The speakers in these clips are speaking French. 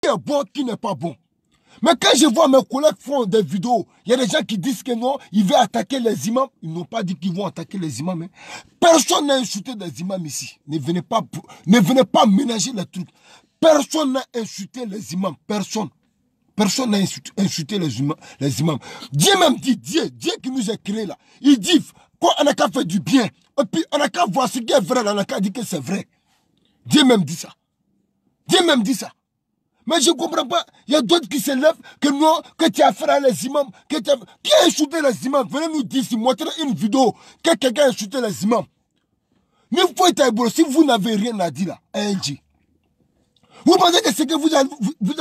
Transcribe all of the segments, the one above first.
est bon, qui n'est pas bon. Mais quand je vois mes collègues font des vidéos, il y a des gens qui disent que non, ils veulent attaquer les imams. Ils n'ont pas dit qu'ils vont attaquer les imams. Hein. Personne n'a insulté des imams ici. Ne venez pas ménager les trucs. Personne n'a insulté les imams. Personne. Personne n'a insulté les imams. Dieu même dit, Dieu qui nous a créés là, il dit qu'on n'a qu'à faire du bien. Et puis on n'a qu'à voir ce qui est vrai, on n'a qu'à dire que c'est vrai. Dieu même dit ça. Dieu même dit ça. Mais je ne comprends pas. Il y a d'autres qui se lèvent que non, que tu as fait à les imams. Qui a insulté les imams? Venez nous dire, montrer une vidéo que quelqu'un a insulté les imams. Mais si vous n'avez rien à dire là, vous pensez que ce que vous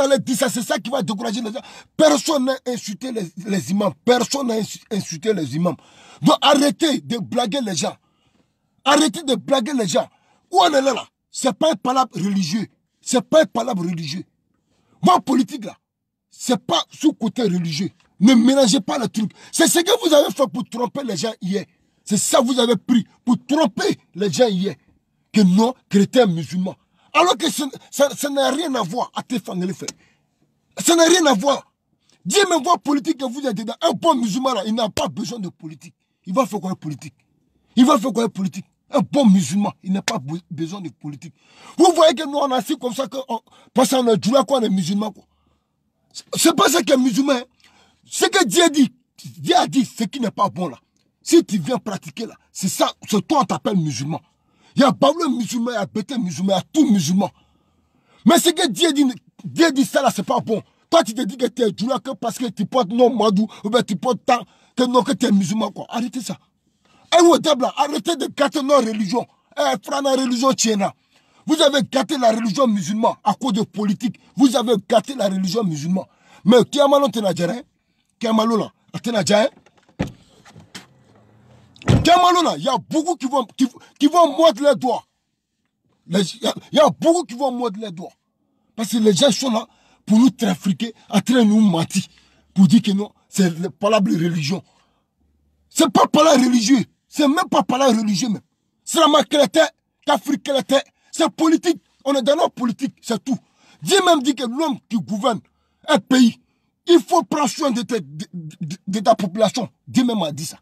allez dire, c'est ça qui va décourager les gens. Personne n'a insulté les imams. Personne n'a insulté les imams. Donc arrêtez de blaguer les gens. Arrêtez de blaguer les gens. Où on est là? Ce n'est pas un palabre religieux. Ce n'est pas un palabre religieux. Votre politique là, ce n'est pas sous côté religieux. Ne mélangez pas le truc. C'est ce que vous avez fait pour tromper les gens hier. C'est ça que vous avez pris pour tromper les gens hier. Que non, chrétiens, musulmans. Alors que ça n'a rien à voir à Tefangele fait. Ça n'a rien à voir. Dieu me voit politique que vous êtes dedans. Un bon musulman là, il n'a pas besoin de politique. Il va faire quoi politique? Il va faire quoi politique? Un bon musulman, il n'a pas besoin de politique. Vous voyez que nous on a assis comme ça, parce qu'on est là, quoi, on est musulman. C'est pas ça qui est musulman. Ce que Dieu dit, Dieu a dit ce qui n'est pas bon là. Si tu viens pratiquer là, c'est ça, c'est toi on t'appelle musulman. Il y a Pablo musulman, il y a Bété musulman, il y a tout musulman. Mais ce que Dieu dit ça là, c'est pas bon. Toi tu te dis que tu es là que parce que tu portes non madou, ou bien tu portes tant, que tu es musulman quoi. Arrêtez ça. Arrêtez de gâter nos religions. Frère, la religion tienne. Vous avez gâté la religion musulmane à cause de politique. Vous avez gâté la religion musulmane. Mais qui a malo tenadjere? Qui a malo là? Tenadjere? Qui a malo là? Il y a beaucoup qui vont mordre les doigts. Il y a beaucoup qui vont mordre les doigts. Parce que les gens sont là pour nous trafiquer, en train de nous mentir. Pour dire que non, c'est le palabre religion. C'est pas palabre religieux. C'est même pas palabre religieux même. C'est la maquette, qu'Afrique était. C'est politique. On est dans notre politique, c'est tout. Dieu même dit que l'homme qui gouverne un pays, il faut prendre soin de ta population. Dieu même a dit ça.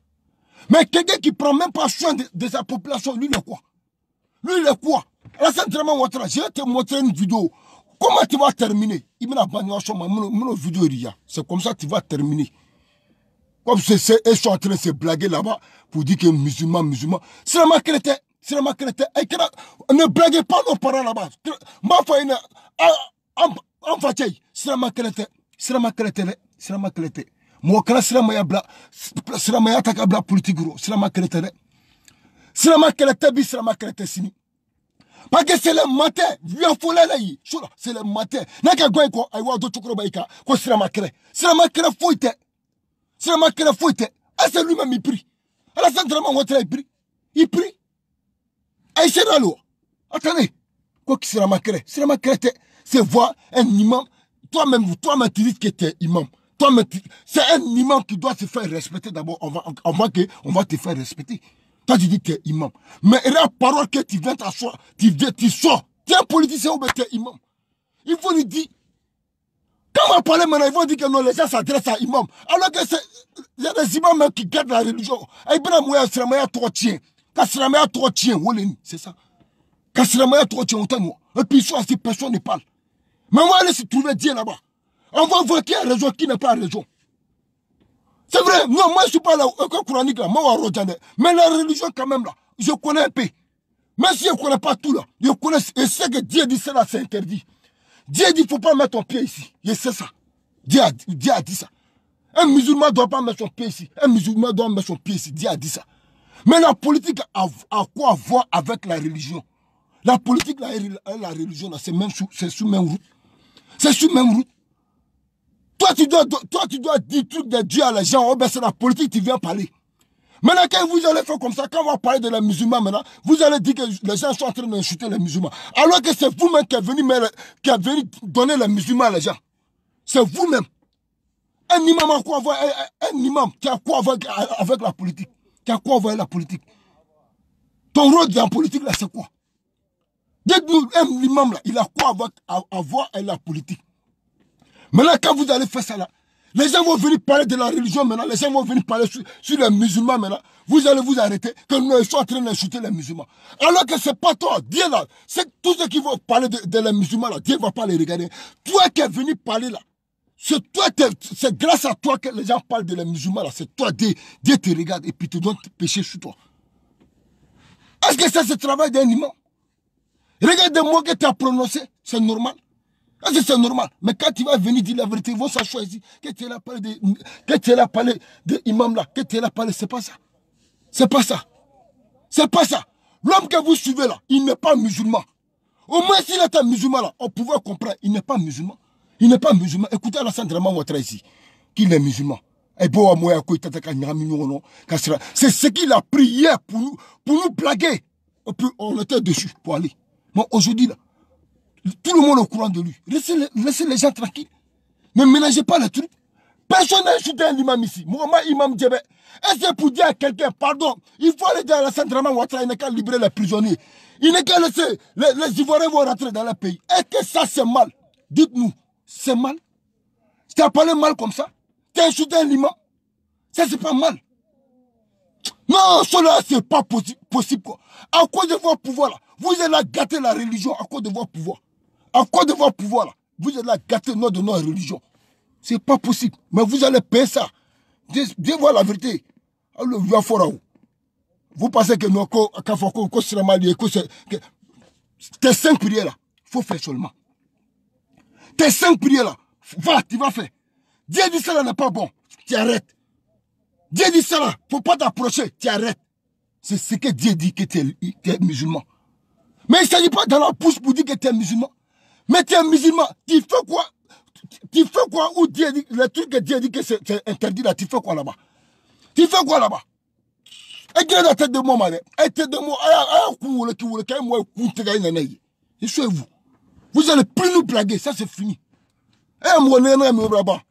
Mais quelqu'un qui prend même pas soin de sa population, lui il est quoi? Lui il est quoi? Je vais te montrer une vidéo. Comment tu vas terminer? Il m'a banni mon vidéo. C'est comme ça que tu vas terminer. Comme ils sont en train de se blaguer là-bas pour dire que musulman. C'est la maquette. C'est la maquette. Ne blaguez pas nos parents là-bas. Ma famille, en fait, c'est la maquette. C'est la maquette. C'est la maquette. Moi, quand c'est la maya takabla politique, c'est la maquette. C'est la maquette, c'est la maquette, sini. Parce que c'est le matin, c'est le matin. Naka goy ko aywa do chukro baika ko c'est la maquette. C'est la maquette foite. C'est la maquette foite. Ah c'est lui-même il prie. Alors c'est vraiment il prie. Il prie. Et c'est là l'eau. Attendez. Quoi que c'est la maquette? C'est la maquette. C'est voir un imam. Toi-même tu dis que tu es imam. C'est un imam qui doit se faire respecter d'abord. On va te faire respecter. Toi, tu dis que tu es imam. Mais la parole que tu viens t'asseoir, tu sors. Tu es un politicien ou tu es imam. Il faut nous dire. Quand on va parler maintenant, ils vont dire que non, les gens s'adressent à imam. Alors que il y a des imams même qui gardent la religion. C'est ça. Et puis ils sont assis, personne ne parle. Mais on va aller se trouver Dieu là-bas. On va voir qui a raison, qui n'a pas raison. C'est vrai, non, moi je ne suis pas là, aucun coranique là, moi mais la religion quand même là, je connais un peu. Même si je ne connais pas tout là, je connais, et c'est que Dieu dit ça là, c'est interdit. Dieu dit, il ne faut pas mettre ton pied ici. Et c'est ça. Dieu a dit ça. Un musulman ne doit pas mettre son pied ici. Un musulman doit mettre son pied ici. Dieu a dit ça. Mais la politique a quoi voir avec la religion? La politique et la religion, c'est sous même route. C'est sous même route. Toi, tu dois dire truc de Dieu à les gens. Oh, ben, c'est la politique qui vient parler. Maintenant, quand vous allez faire comme ça, quand on va parler de les musulmans maintenant, vous allez dire que les gens sont en train d'insulter les musulmans. Alors que c'est vous-même qui avez venu donner les musulmans à les gens. C'est vous-même. Un imam a quoi voir, un imam qui a quoi voir avec la politique. Qui a quoi voir avec la politique. Ton rôle dans la politique, là, c'est quoi? Dites-nous, un imam, là, il a quoi à voir avec la politique. Maintenant, quand vous allez faire ça là, les gens vont venir parler de la religion maintenant, les gens vont venir parler sur les musulmans maintenant. Vous allez vous arrêter que nous sommes en train d'insulter les musulmans. Alors que c'est pas toi, Dieu là, c'est tous ceux qui vont parler de les musulmans là, Dieu ne va pas les regarder. Toi qui es venu parler là, c'est grâce à toi que les gens parlent de les musulmans là, c'est toi, Dieu te regarde et puis te donne péché sur toi. Est-ce que ça c'est le travail d'un imam? Regarde les mots que tu as prononcés, c'est normal. Est-ce que c'est normal? Mais quand tu vas venir dire la vérité, ils vont s'asseoir ici, que tu es là parler de imam là, que tu es là parler, c'est pas ça. C'est pas ça. C'est pas ça. L'homme que vous suivez là, il n'est pas musulman. Au moins s'il était musulman là, on pouvait comprendre, il n'est pas musulman. Il n'est pas musulman. Écoutez Alassane Dramane Ouattara ici, qu'il est musulman. C'est ce qu'il a pris hier pour nous blaguer. On était dessus pour aller. Mais aujourd'hui là, tout le monde est au courant de lui. Laissez les gens tranquilles. Ne mélangez pas les trucs. Personne n'a insulté un imam ici. Mohamed Imam Djebe. Est-ce que pour dire à quelqu'un, pardon, il faut aller dire à Alassane Dramane Ouattara, il n'est qu'à libérer les prisonniers. Il n'est qu'à laisser les Ivoiriens vont rentrer dans leur pays. Est-ce que ça c'est mal? Dites-nous, c'est mal? Tu as parlé mal comme ça? Tu as insulté un imam? Ça c'est pas mal. Non, cela c'est pas possible quoi. À cause de votre pouvoir là, vous êtes là gâter la religion à cause de votre pouvoir. À cause de votre pouvoir là, vous êtes là gâter notre religion. C'est pas possible. Mais vous allez payer ça. Dieu voit la vérité. Alors, vous pensez que nous, tes 5 prières là, il faut faire seulement. Tes 5 prières là, tu vas faire. Dieu dit ça là n'est pas bon, tu arrêtes. Dieu dit ça là, il ne faut pas t'approcher, tu arrêtes. C'est ce que Dieu dit que tu es musulman. Mais il ne s'agit pas dans la bouche pour dire que tu es musulman. Mais tu es musulman, tu fais quoi? Tu fais quoi? Ou Dieu dit, le truc que Dieu dit que c'est interdit là, tu fais quoi là-bas? Tu fais quoi là-bas? Et qui est la tête de moi, madame? Et tête de moi, je suis vous. Vous allez plus nous blaguer, ça c'est fini. Et moi, là-bas,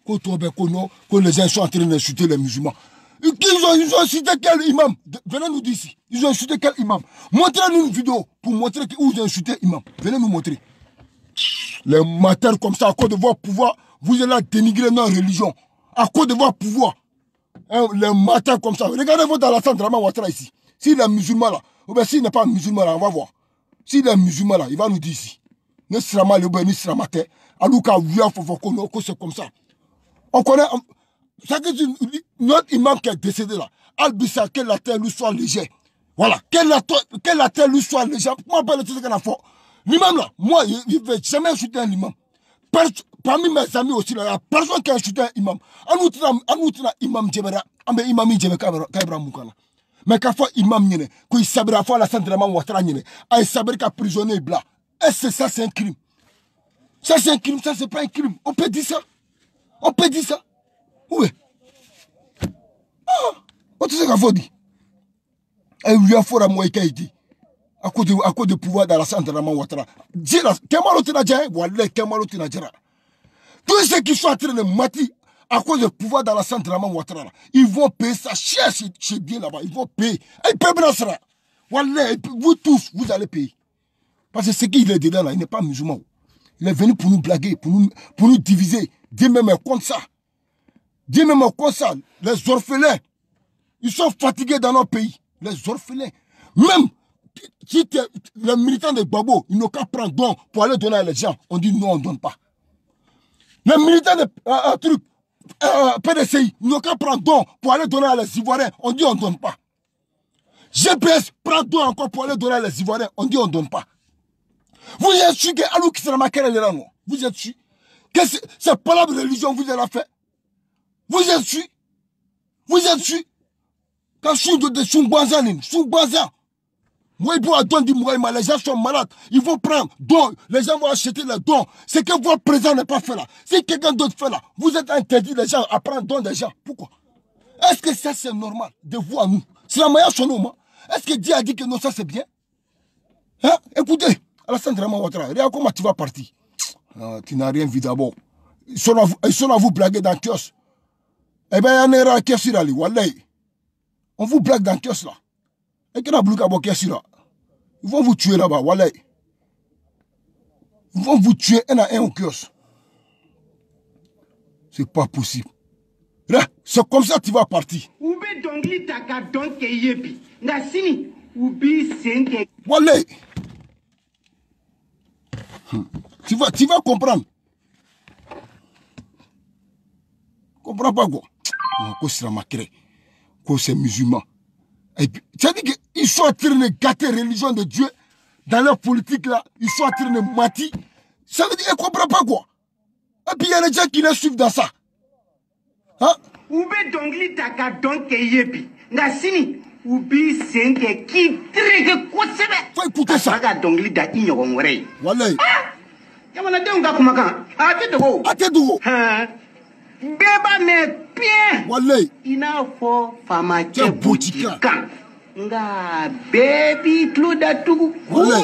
quand les gens sont en train d'insulter les musulmans. Ils ont insulté quel imam? Venez nous dire ici. Ils ont insulté quel imam? Montrez-nous une vidéo pour montrer où ils ont insulté imam. Venez nous montrer. Les matins comme ça, à cause de votre pouvoir, vous allez dénigrer notre religion. À cause de votre pouvoir. Hein, les matins comme ça. Regardez-vous dans Alassane Dramane Ouattara ici. S'il est musulman là, ou bien s'il n'est pas musulman là, on va voir. S'il est musulman là, il va nous dire ici. Ne sera mal ou bien ne sera mal. Alouka, c'est comme ça. On connaît. Ça que notre imam qui est décédé là, Al-Bissa, que la terre lui soit légère. Voilà. Que la terre lui soit légère. Moi, pas le truc qu'on a fait. L'imam là, moi, il ne veut jamais insulter un imam. Parmi mes amis aussi, là, il n'y a personne qui a insulté un imam. Anoutina imam Djebera, imam Djebera Kaibra Moukana. Mais quand imam Nyene, quand il sabra fois la centre de Dramane Ouattara Nyene, il sabra qu'à prisonnier blanc. Est-ce que ça c'est un crime? Ça c'est un crime, ça c'est pas un crime. On peut dire ça? On peut dire ça? Oui. Ah, on te sait qu'il faut dire. Et il y a fort à moi qui a dit. À cause de pouvoir dans la centre de Dramane Ouattara. Dis là, Kemalo Tinadja, voilà, Kemalo Tinadja. Tous ceux qui sont en train de mater à cause du pouvoir dans la centre de Dramane Ouattara, ils vont payer ça cher chez Dieu là-bas. Ils vont payer. Et ils paient ça. Voilà, vous tous, vous allez payer. Parce que ce qu'il est dedans là, il n'est pas musulman. Il est venu pour nous blaguer, pour nous diviser. Dieu même est comme ça. Dieu même est comme ça. Les orphelins, ils sont fatigués dans notre pays. Les orphelins. Même si les militants de Gbagbo, ils n'ont qu'à prendre don pour aller donner à les gens. On dit non, on ne donne pas. Les militants de PDCI, ils n'ont qu'à prendre don pour aller donner à les Ivoiriens. On dit on ne donne pas. GPS prend don encore pour aller donner à les Ivoiriens. On dit on ne donne pas. Vous êtes sûr que Alou Kisrama Kere est là, non? Vous êtes sûr que c'est pas la religion vous avez fait? Vous êtes sûr? Vous êtes sûr? Quand je suis de Soumbaza, moi, les gens sont malades. Ils vont prendre dons. Les gens vont acheter les dons. C'est que votre président n'est pas fait là. Si quelqu'un d'autre fait là, vous êtes interdit les gens à prendre dons des gens. Pourquoi? Est-ce que ça c'est normal de vous à nous? C'est la meilleure chose, moi. Est-ce que Dieu a dit que non, ça c'est bien? Hein? Écoutez, Alassane Dramane Ouattara, regarde comment tu vas partir. Tu n'as rien vu d'abord. Ils sont à vous blaguer dans le kiosque. Eh bien, il y a un kiosque là, wallahi. On vous blague dans le kiosque là. Et qu'il y a un kiosque là. Ils vont vous tuer là-bas, wallahi. Ils vont vous tuer un à un au kiosque. C'est pas possible. Là, c'est comme ça que tu vas partir. Voilà. Tu vas comprendre. Comprends pas quoi. Non, c'est ma crée. C'est musulman. Et puis, tu as dit qu'ils sont en train de gâter la religion de Dieu dans leur politique là. Ils sont en train de mentir. Ça veut dire qu'ils ne comprennent pas quoi. Et puis il y a des gens qui les suivent dans ça. Hein? Faut écouter ça. Voilà. Beba me bien. Walay. Ina fo fama che boutika. Nga baby tluda tugu. Kumame.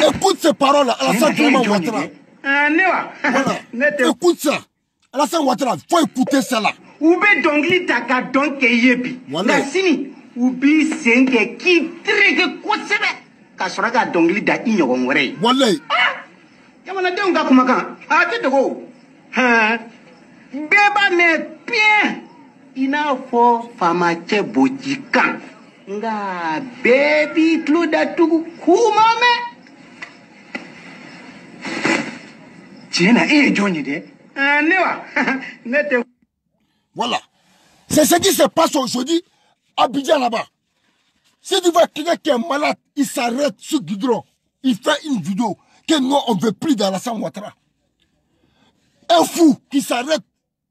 Écoute ces paroles là, Alassane Dramane Ouattara. Voilà. Écoute ça. Alassane Ouattara, faut écouter ça là. Ube dongli taka donke yebi. Voilà. Nasini ubi senke ki treke kosebe. Kasuraga dongli da inyo ngore. Walay. Yamana de nga kumakan. Ati de go. Beba me bien. Ina fo fama che bojikan. Nga baby tluda tugu kumame. Tiena Johnny de. Voilà. C'est ce qui se passe aujourd'hui à Abidjan là-bas. Si tu vois quelqu'un qui est malade, il s'arrête sur Goudron. Il fait une vidéo que nous, on ne veut plus d'Alassane Ouattara. Un fou qui s'arrête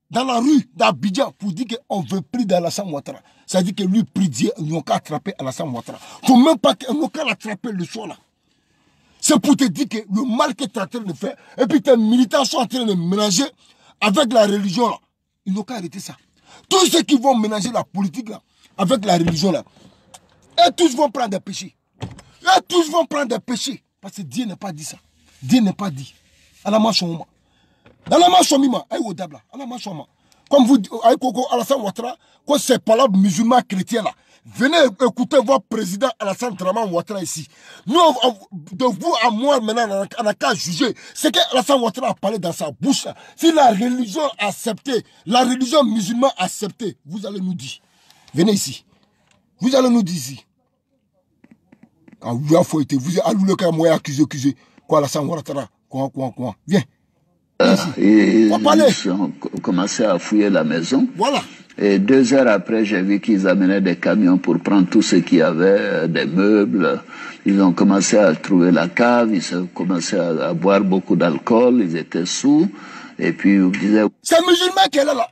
dans la rue d'Abidjan pour dire qu'on ne veut plus d'Alassane Ouattara. Ça veut dire que lui prie Dieu, ils n'ont qu'à attraper Alassane Ouattara. Il ne faut même pas qu'ils n'ont qu'à l'attraper le soir là. C'est pour te dire que le mal que tu es en train de faire, et puis tes militants sont en train de mélanger avec la religion là. Ils n'ont qu'à arrêter ça. Tous ceux qui vont mélanger la politique là, avec la religion là, et tous vont prendre des péchés. Et tous vont prendre des péchés. Parce que Dieu n'a pas dit ça. Dieu n'a pas dit. Comme vous dites, Alassane Ouattara, quand c'est pas là musulman chrétien là, venez écouter votre président Alassane Dramane Ouattara ici. Nous, de vous à moi maintenant, on n'a qu'à juger. C'est qu'Alassane Ouattara a parlé dans sa bouche. Si la religion acceptée, la religion musulmane acceptée, vous allez nous dire. Venez ici. Vous allez nous dire ici. Quand vous avez été, vous allez le cas, moi, accusé. Quoi, Alassane Ouattara, quoi. Viens. Ils ont commencé à fouiller la maison. Voilà. Et 2 heures après, j'ai vu qu'ils amenaient des camions pour prendre tout ce qu'il y avait, des meubles. Ils ont commencé à trouver la cave, ils ont commencé à boire beaucoup d'alcool, ils étaient sous. Et puis, ils disaient... C'est un musulman qui est là.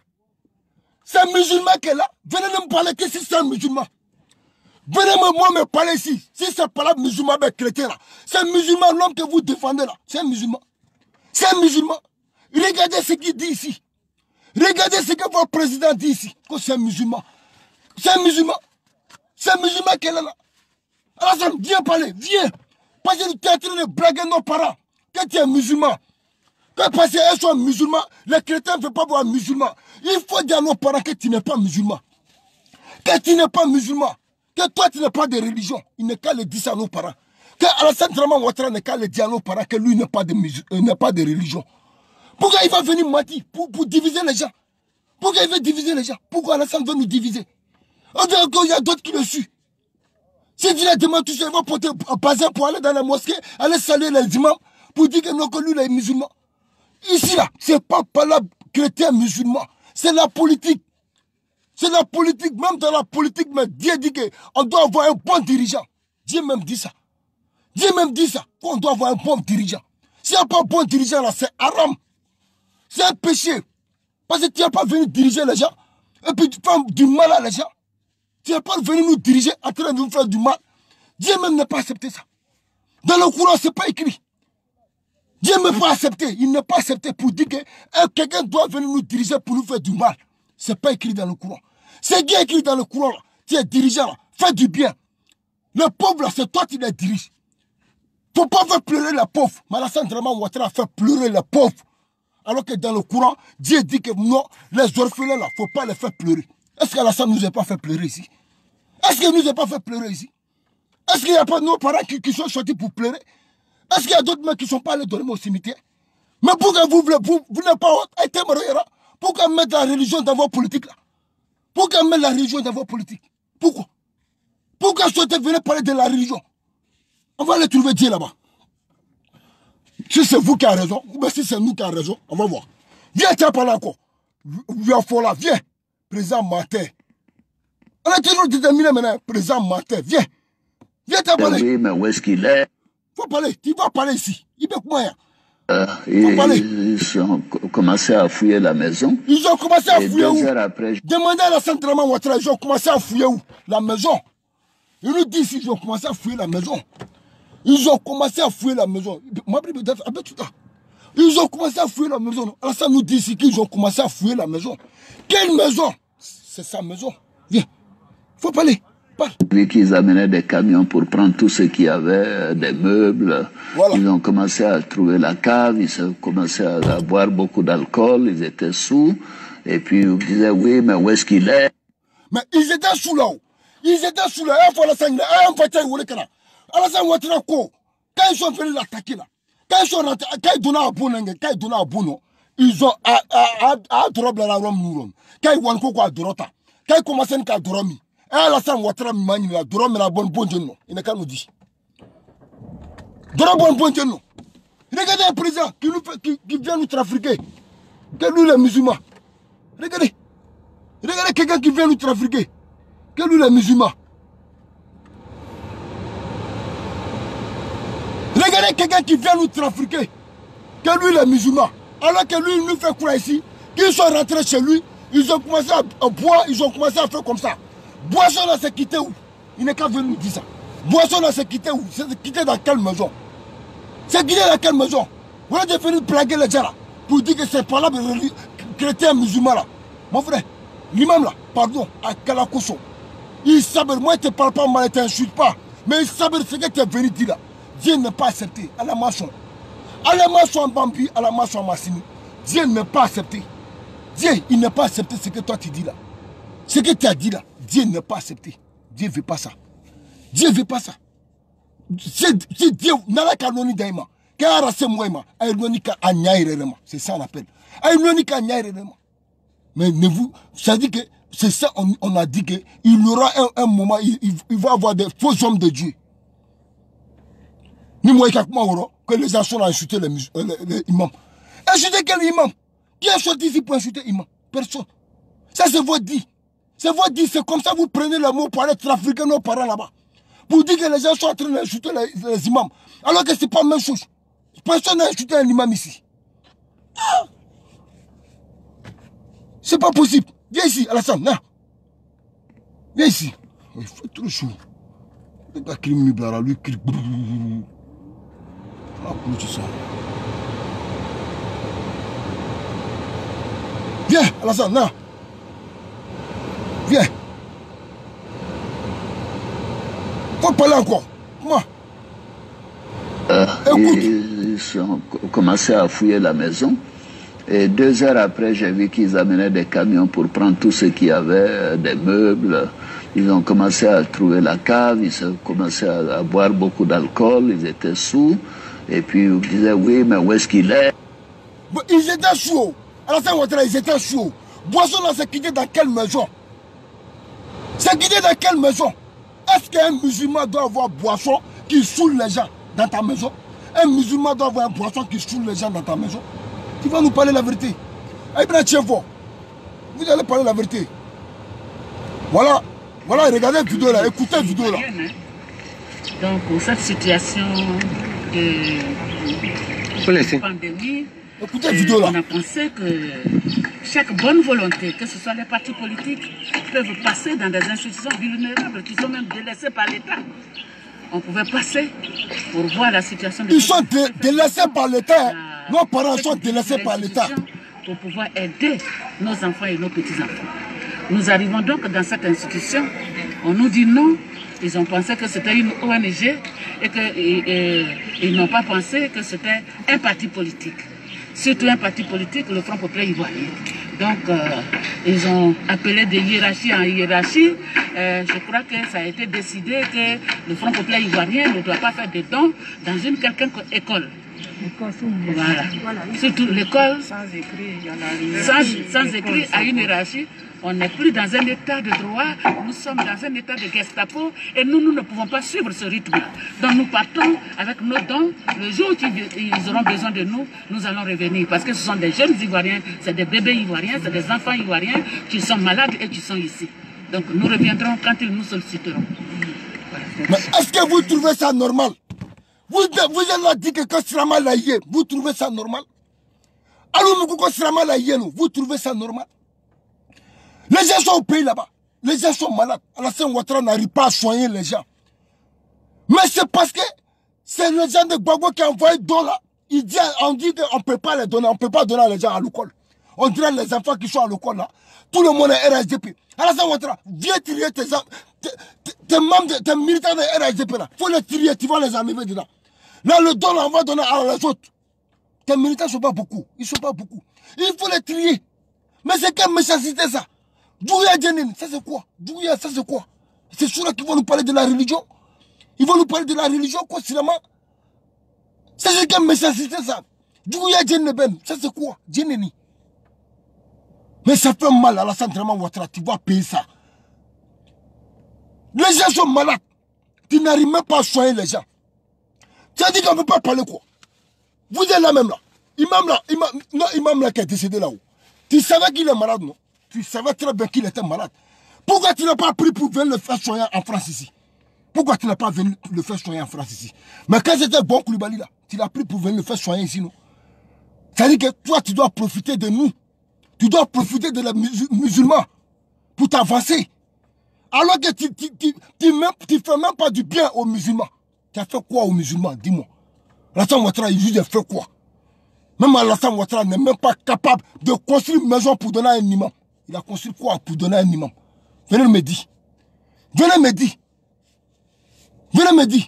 C'est un musulman qui est là. Venez me parler que si c'est un musulman. Venez moi me parler ici. Si c'est pas là musulman, ben chrétien là. C'est un musulman, l'homme que vous défendez là. C'est un musulman. C'est un musulman. Regardez ce qu'il dit ici. Regardez ce que votre président dit ici. Que c'est un musulman. C'est un musulman. C'est un musulman qui est là. Alors, viens parler, viens. Parce que tu es en train de blaguer nos parents. Que tu es musulman. Que parce qu'ils sont musulmans, les chrétiens ne veulent pas voir musulman. Il faut dire à nos parents que tu n'es pas musulman. Que tu n'es pas musulman. Que toi, tu n'es pas de religion. Il n'est qu'à le dire à nos parents. Que Alassane Dramane Ouattara n'est qu'à le dire à nos parents que lui n'est pas de religion. Pourquoi il va venir mentir pour diviser les gens? Pourquoi il veut diviser les gens? Pourquoi Alassane veut nous diviser? Il y a d'autres qui le suivent. Si tu les demandes tout ça, il va porter un bazar pour aller dans la mosquée, aller saluer les imams, pour dire que non, que lui, il est musulman. Ici, là, ce n'est pas la chrétien musulman. C'est la politique. C'est la politique. Même dans la politique, mais Dieu dit qu'on doit avoir un bon dirigeant. Dieu même dit ça. Dieu même dit ça. Qu'on doit avoir un bon dirigeant. S'il n'y a pas un bon dirigeant, là, c'est haram. C'est un péché. Parce que tu n'es pas venu diriger les gens. Et puis tu fais du mal à les gens. Tu n'es pas venu nous diriger en train de nous faire du mal. Dieu même n'a pas accepté ça. Dans le Coran, ce n'est pas écrit. Dieu ne m'a pas accepté. Il n'est pas accepté pour dire que quelqu'un doit venir nous diriger pour nous faire du mal. Ce n'est pas écrit dans le Coran. C'est qui est écrit dans le Coran là. Tu es dirigeant là. Fais du bien. Le pauvre là, c'est toi qui les dirige. Il ne faut pas faire pleurer les pauvres. Mais Alassane Dramane Ouattara fait pleurer les pauvres. Alors que dans le Coran, Dieu dit que non, les orphelins là, il ne faut pas les faire pleurer. Est-ce qu'Alassane ne nous a pas fait pleurer ici? Est-ce qu'il ne nous a pas fait pleurer ici? Est-ce qu'il n'y a pas nos parents qui sont sortis pour pleurer? Est-ce qu'il y a d'autres mecs qui ne sont pas allés dormir au cimetière? Mais pourquoi vous n'êtes pas été marié là? Pourquoi mettre la religion dans vos politiques là? Pourquoi mettre la religion dans vos politiques? Pourquoi? Pourquoi souhaitez venir parler de la religion? On va aller trouver Dieu là-bas. Si c'est vous qui avez raison, ou bien si c'est nous qui avons raison, on va voir. Viens, tu as parlé encore. Viens, viens. Président Martin. On a toujours déterminé maintenant, président Martin, viens. Viens, tu as parlé. Oui, mais où est-ce qu'il est? Faut parler, tu vas parler ici. Il est moyen. Ils ont commencé à fouiller la maison. Ils ont commencé à fouiller où? 2 heures après, demandez à la Centrement Ouattara, ils ont commencé à fouiller où? La maison. Ils nous disent qu'ils ont commencé à fouiller la maison. Ils ont commencé à fouiller la maison. Ils ont commencé à fouiller la maison. Alors ça nous dit ici qu'ils ont commencé à fouiller la maison. Quelle maison? C'est sa maison. Viens. Faut parler. Parle. Vu qu'ils amenaient des camions pour prendre tout ce qu'il y avait, des meubles. Voilà. Ils ont commencé à trouver la cave, ils ont commencé à boire beaucoup d'alcool, ils étaient sous. Et puis ils disaient, oui, mais où est-ce qu'il est? Mais ils étaient sous là-haut. Ils étaient sous là. Quand ils sont venus l'attaquer là, quand ils sont rentrés, quand ils donnaient à Bono, ils ont adoré la Rome. Quand ils ont quoi adorota, quand ils commencent à dormir, Alassane Ouattara mani la dormir la bonne no. Il n'est qu'à nous dire. Dormir bonne no. Regardez un président qui vient nous trafiquer. Que lui les musulmans. Regardez. Regardez quelqu'un qui vient nous trafiquer. Que lui les musulmans. Regardez quelqu'un qui vient nous trafiquer. Que lui les musulmans. Alors que lui il nous fait croire ici. Qu'ils sont rentrés chez lui. Ils ont commencé à boire. Ils ont commencé à faire comme ça. Boisson là c'est quitté où? Il n'est qu'à venir nous dire ça. Boisson là c'est quitté où? C'est quitté dans quelle maison? C'est quitté dans quelle maison? Vous êtes venu plaguer les gens là. Pour dire que c'est pas là chrétien musulman là. Mon frère, l'imam là, pardon, à Kalakoso. Il savait, moi je ne te parle pas mal, je ne t'insulte pas. Mais il savait ce que tu es venu dire là. Dieu n'est pas accepté. À la maçon. À la maçon en Bambi, à la maçon en Massini. Dieu n'est pas accepté. Dieu, il n'est pas accepté ce que toi tu dis là. Ce que tu as dit là, Dieu n'est pas accepté. Dieu ne veut pas ça. Dieu ne veut pas ça. Dieu n'a pas canoni d'aima. C'est ça qu'on appelle. Mais vous, ça dit que c'est ça, on a dit qu'il y aura un moment, il va y avoir des faux hommes de Dieu. Que les gens sont à insulter les imams. Insulter quel imam? Qui a sorti ici pour insulter imam? Personne. Ça c'est votre dit. C'est votre dit, c'est comme ça vous prenez le mot pour aller trafiquer nos parents là-bas. Pour dire que les gens sont en train d'insulter les imams. Alors que ce n'est pas la même chose. Personne n'a insulté un imam ici. Ah. C'est pas possible. Viens ici, Alassane. Viens ici. Il fait trop chaud. Le gars qui me blâme, lui crie. Viens, Alassane, là. Viens. Faut parler encore. Comment? Ils ont commencé à fouiller la maison. Et 2 heures après, j'ai vu qu'ils amenaient des camions pour prendre tout ce qu'il y avait, des meubles. Ils ont commencé à trouver la cave, ils ont commencé à boire beaucoup d'alcool, ils étaient sous. Et puis ils disaient, oui, mais où est-ce qu'il est? Ils étaient sous. Alassane Ouattara, ils étaient sous. Boisson là, c'est quitté dans quelle maison? C'est quitté dans quelle maison? Est-ce qu'un musulman doit avoir boisson qui saoule les gens dans ta maison? Un musulman doit avoir un boisson qui saoule les gens dans ta maison? Tu vas nous parler la vérité. Vous allez parler la vérité. Voilà. Voilà, regardez la vidéo là, écoutez la vidéo là. Donc, pour cette situation de pandémie, écoutez la vidéo là. On a pensé que chaque bonne volonté, que ce soit les partis politiques, peuvent passer dans des institutions vulnérables qui sont même délaissées par l'État. On pouvait passer pour voir la situation. Ils sont délaissés par l'État. Nos parents sont délaissés par l'État. Pour pouvoir aider nos enfants et nos petits-enfants. Nous arrivons donc dans cette institution. On nous dit non. Ils ont pensé que c'était une ONG et qu'ils n'ont pas pensé que c'était un parti politique. Surtout un parti politique, le Front populaire ivoirien. Donc, ils ont appelé de hiérarchie en hiérarchie. Je crois que ça a été décidé que le Front populaire ivoirien ne doit pas faire de dons dans une quelconque école. Voilà. Surtout l'école, sans écrit, à une hiérarchie. On n'est plus dans un état de droit, nous sommes dans un état de Gestapo et nous ne pouvons pas suivre ce rythme-là. Donc nous partons avec nos dons. Le jour où ils auront besoin de nous, nous allons revenir. Parce que ce sont des jeunes Ivoiriens, c'est des bébés Ivoiriens, c'est des enfants Ivoiriens qui sont malades et qui sont ici. Donc nous reviendrons quand ils nous solliciteront. Mais est-ce que vous trouvez ça normal? Vous avez dit que quand Srama l'a yé, vous trouvez ça normal? Alors quand Srama l'a yé, vous trouvez ça normal? Les gens sont au pays là-bas. Les gens sont malades. Alassane Ouattara n'arrive pas à soigner les gens. Mais c'est parce que c'est les gens de Gbagbo qui envoient don là. On dit qu'on ne peut pas les donner. On ne peut pas donner les gens à l'école. On dirait les enfants qui sont à l'école là. Tout le monde est RHDP. Alassane Ouattara, viens trier tes membres, tes militants de RHDP là. Il faut les trier, tu vas les enlever dedans. Là, le don là, on va donner à les autres. Tes militants ne sont pas beaucoup. Ils ne sont pas beaucoup. Il faut les trier. Mais c'est quelle méchanceté ça? Douya Djenine, ça c'est quoi? Douya, ça c'est quoi? C'est ceux-là qui vont nous parler de la religion. Ils vont nous parler de la religion consciemment. Ça c'est quelle méchanceté ça? Douya Djenine, ça c'est quoi? Djenine. Mais ça fait mal à Alassane Ouattara, tu vas payer ça. Les gens sont malades. Tu n'arrives même pas à soigner les gens. Tu as dit qu'on ne peut pas parler quoi? Vous êtes là même là. Imam là qui est décédé là-haut. Tu savais qu'il est malade, non? Tu savais très bien qu'il était malade. Pourquoi tu n'as pas pris pour venir le faire soigner en France ici? Pourquoi tu n'as pas venu le faire soigner en France ici? Mais quand c'était bon Koulibaly là, tu l'as pris pour venir le faire soigner ici, non? Ça veut dire que toi, tu dois profiter de nous. Tu dois profiter de les musulmans pour t'avancer. Alors que tu ne fais même pas du bien aux musulmans. Tu as fait quoi aux musulmans? Dis-moi. Alassane Ouattara, il a fait quoi? Même Alassane Ouattara n'est même pas capable de construire une maison pour donner à un imam. Il a construit quoi pour donner à un imam? Venez me dire. Venez me dire. Venez me dire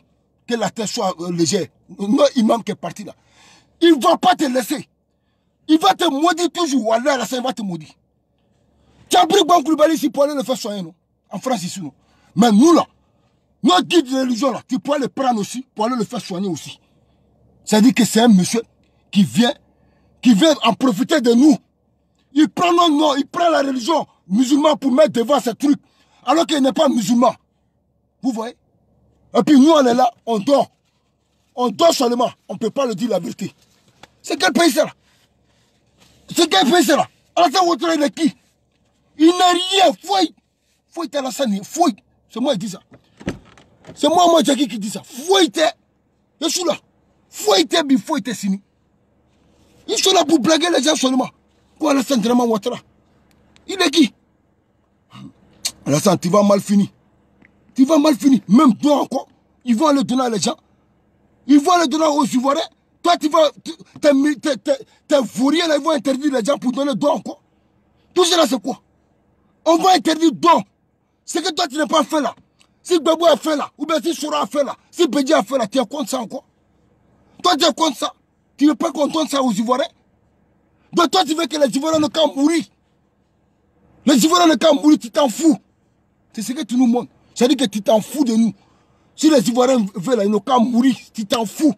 que la tête soit légère. Notre imam qui est parti là. Il ne va pas te laisser. Il va te maudire toujours. Wallah, Alassane va te maudire. Tu as pris Bon Koulibaly ici pour aller le faire soigner, non? En France ici, non? Mais nous là, notre guide de religion là, tu peux le prendre aussi pour aller le faire soigner aussi. C'est-à-dire que c'est un monsieur qui vient en profiter de nous. Il prend nos noms, il prend la religion musulmane pour mettre devant ces trucs, alors qu'il n'est pas musulman. Vous voyez? Et puis nous, on est là, on dort. On dort seulement, on ne peut pas le dire la vérité. C'est quel pays c'est là? C'est quel pays c'est là? Alassane Ouattara, il est qui? Il n'est rien, fouille. Fouille t'es Alassane, fouille. C'est moi qui dis ça. C'est moi Jackie qui dit ça. Fouille t'es. Je suis là. Fouille t'es, fouille t'es sini. Ils sont là pour blaguer les gens seulement. Quoi, Alassane Ouattara? Il est qui? Alassane, tu vas mal finir. Tu vas mal finir. Même toi encore, ils vont aller donner à les gens. Ils vont aller donner aux Ivoiriens. Toi, tu vas. Tes fourriers là, ils vont interdire les gens pour donner don encore. Tout cela, c'est quoi? On va interdire don. C'est que toi, tu n'as pas fait là. Si Gbagbo a fait là, ou bien si Sora a fait là, si Bédi a fait là, tu es contre ça encore? Toi, tu es contre ça. Tu ne veux pas qu'on donne ça aux Ivoiriens? Donc toi, tu veux que les Ivoiriens ne qu'à mourir. Les Ivoiriens ne qu'à mourir, tu t'en fous. C'est ce que tu nous montres. C'est-à-dire que tu t'en fous de nous. Si les Ivoiriens veulent, ils n'ont qu'à mourir, tu t'en fous.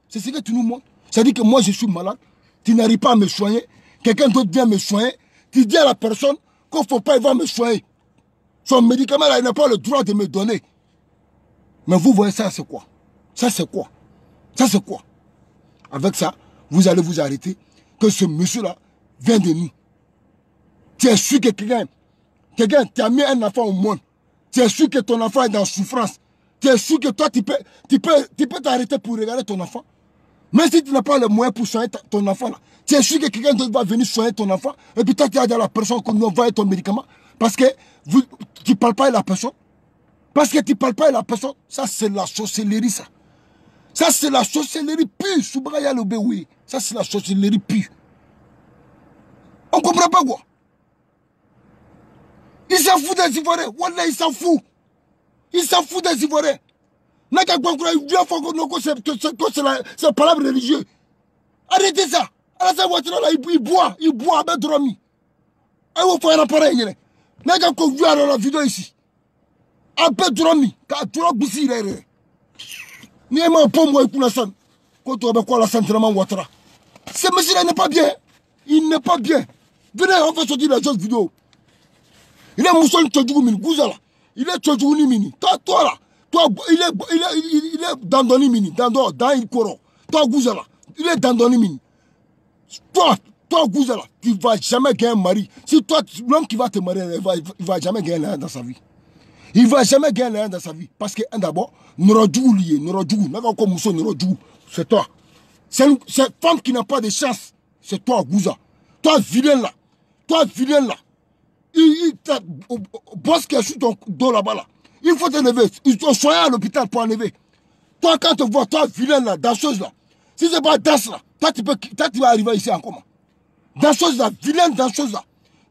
C'est ce que tu nous montres. C'est-à-dire que moi, je suis malade. Tu n'arrives pas à me soigner. Quelqu'un d'autre vient me soigner. Tu dis à la personne qu'il ne faut pas, il va me soigner. Son médicament, là, il n'a pas le droit de me donner. Mais vous voyez ça, c'est quoi? Ça, c'est quoi? Ça, c'est quoi? Avec ça, vous allez vous arrêter que ce monsieur-là vient de nous. Tu es sûr que quelqu'un t'a mis un enfant au monde. Tu es sûr que ton enfant est dans souffrance. Tu es sûr que toi, tu peux t'arrêter pour regarder ton enfant. Même si tu n'as pas les moyens pour soigner ton enfant, là, tu es sûr que quelqu'un d'autre va venir soigner ton enfant. Et puis toi, tu as dit à la personne qu'on envoie ton médicament. Parce que tu ne parles pas à la personne. Parce que tu ne parles pas à la personne. Ça, c'est la sorcellerie, ça. Ça, c'est la sorcellerie pure. Soubraya le oui. Ça, c'est la sorcellerie pure. On ne comprend pas quoi. Il s'en fout des Ivoiriens. Wallah, il s'en fout. Il s'en fout des Ivoiriens. N'a-t-il c'est la parole religieuse. Arrêtez ça. Alassane Ouattara, il boit avec Dromi. Et vous faites un appareil. N'a-t-il vu la vidéo ici. Avec Dromi. Quand tu as boussi, il est. Ni un peu moi, il Quand on quoi Alassane Draman Ouattara. Ce monsieur-là n'est pas bien. Il n'est pas bien. Venez, on va sortir la chose vidéo. Il est Mousson Tchodjougou Mini, Gouzala. Il est Tchodjougou Mini. Toi là. Toi, il est Dandoni Mini. Dans il Koro. Toi, Gouzala. Il est Dandoni Mini. Toi, Gouzala, tu ne vas jamais gagner un mari. Si toi, l'homme qui va te marier, il ne va jamais gagner rien dans sa vie. Il ne va jamais gagner rien dans sa vie. Parce que, d'abord, Norodjougou lié, Norodjougou, c'est toi. C'est une femme qui n'a pas de chance. C'est toi, Gouza. Toi, vilain là. Il bosse qui est sur ton dos là-bas là. Il faut te lever. Ils sont soignés à l'hôpital pour enlever. Toi, quand tu vois, toi, vilain là, danseuse là. Si c'est pas danse là, toi, tu vas arriver ici en comment? Danseuse là, vilaine danseuse là,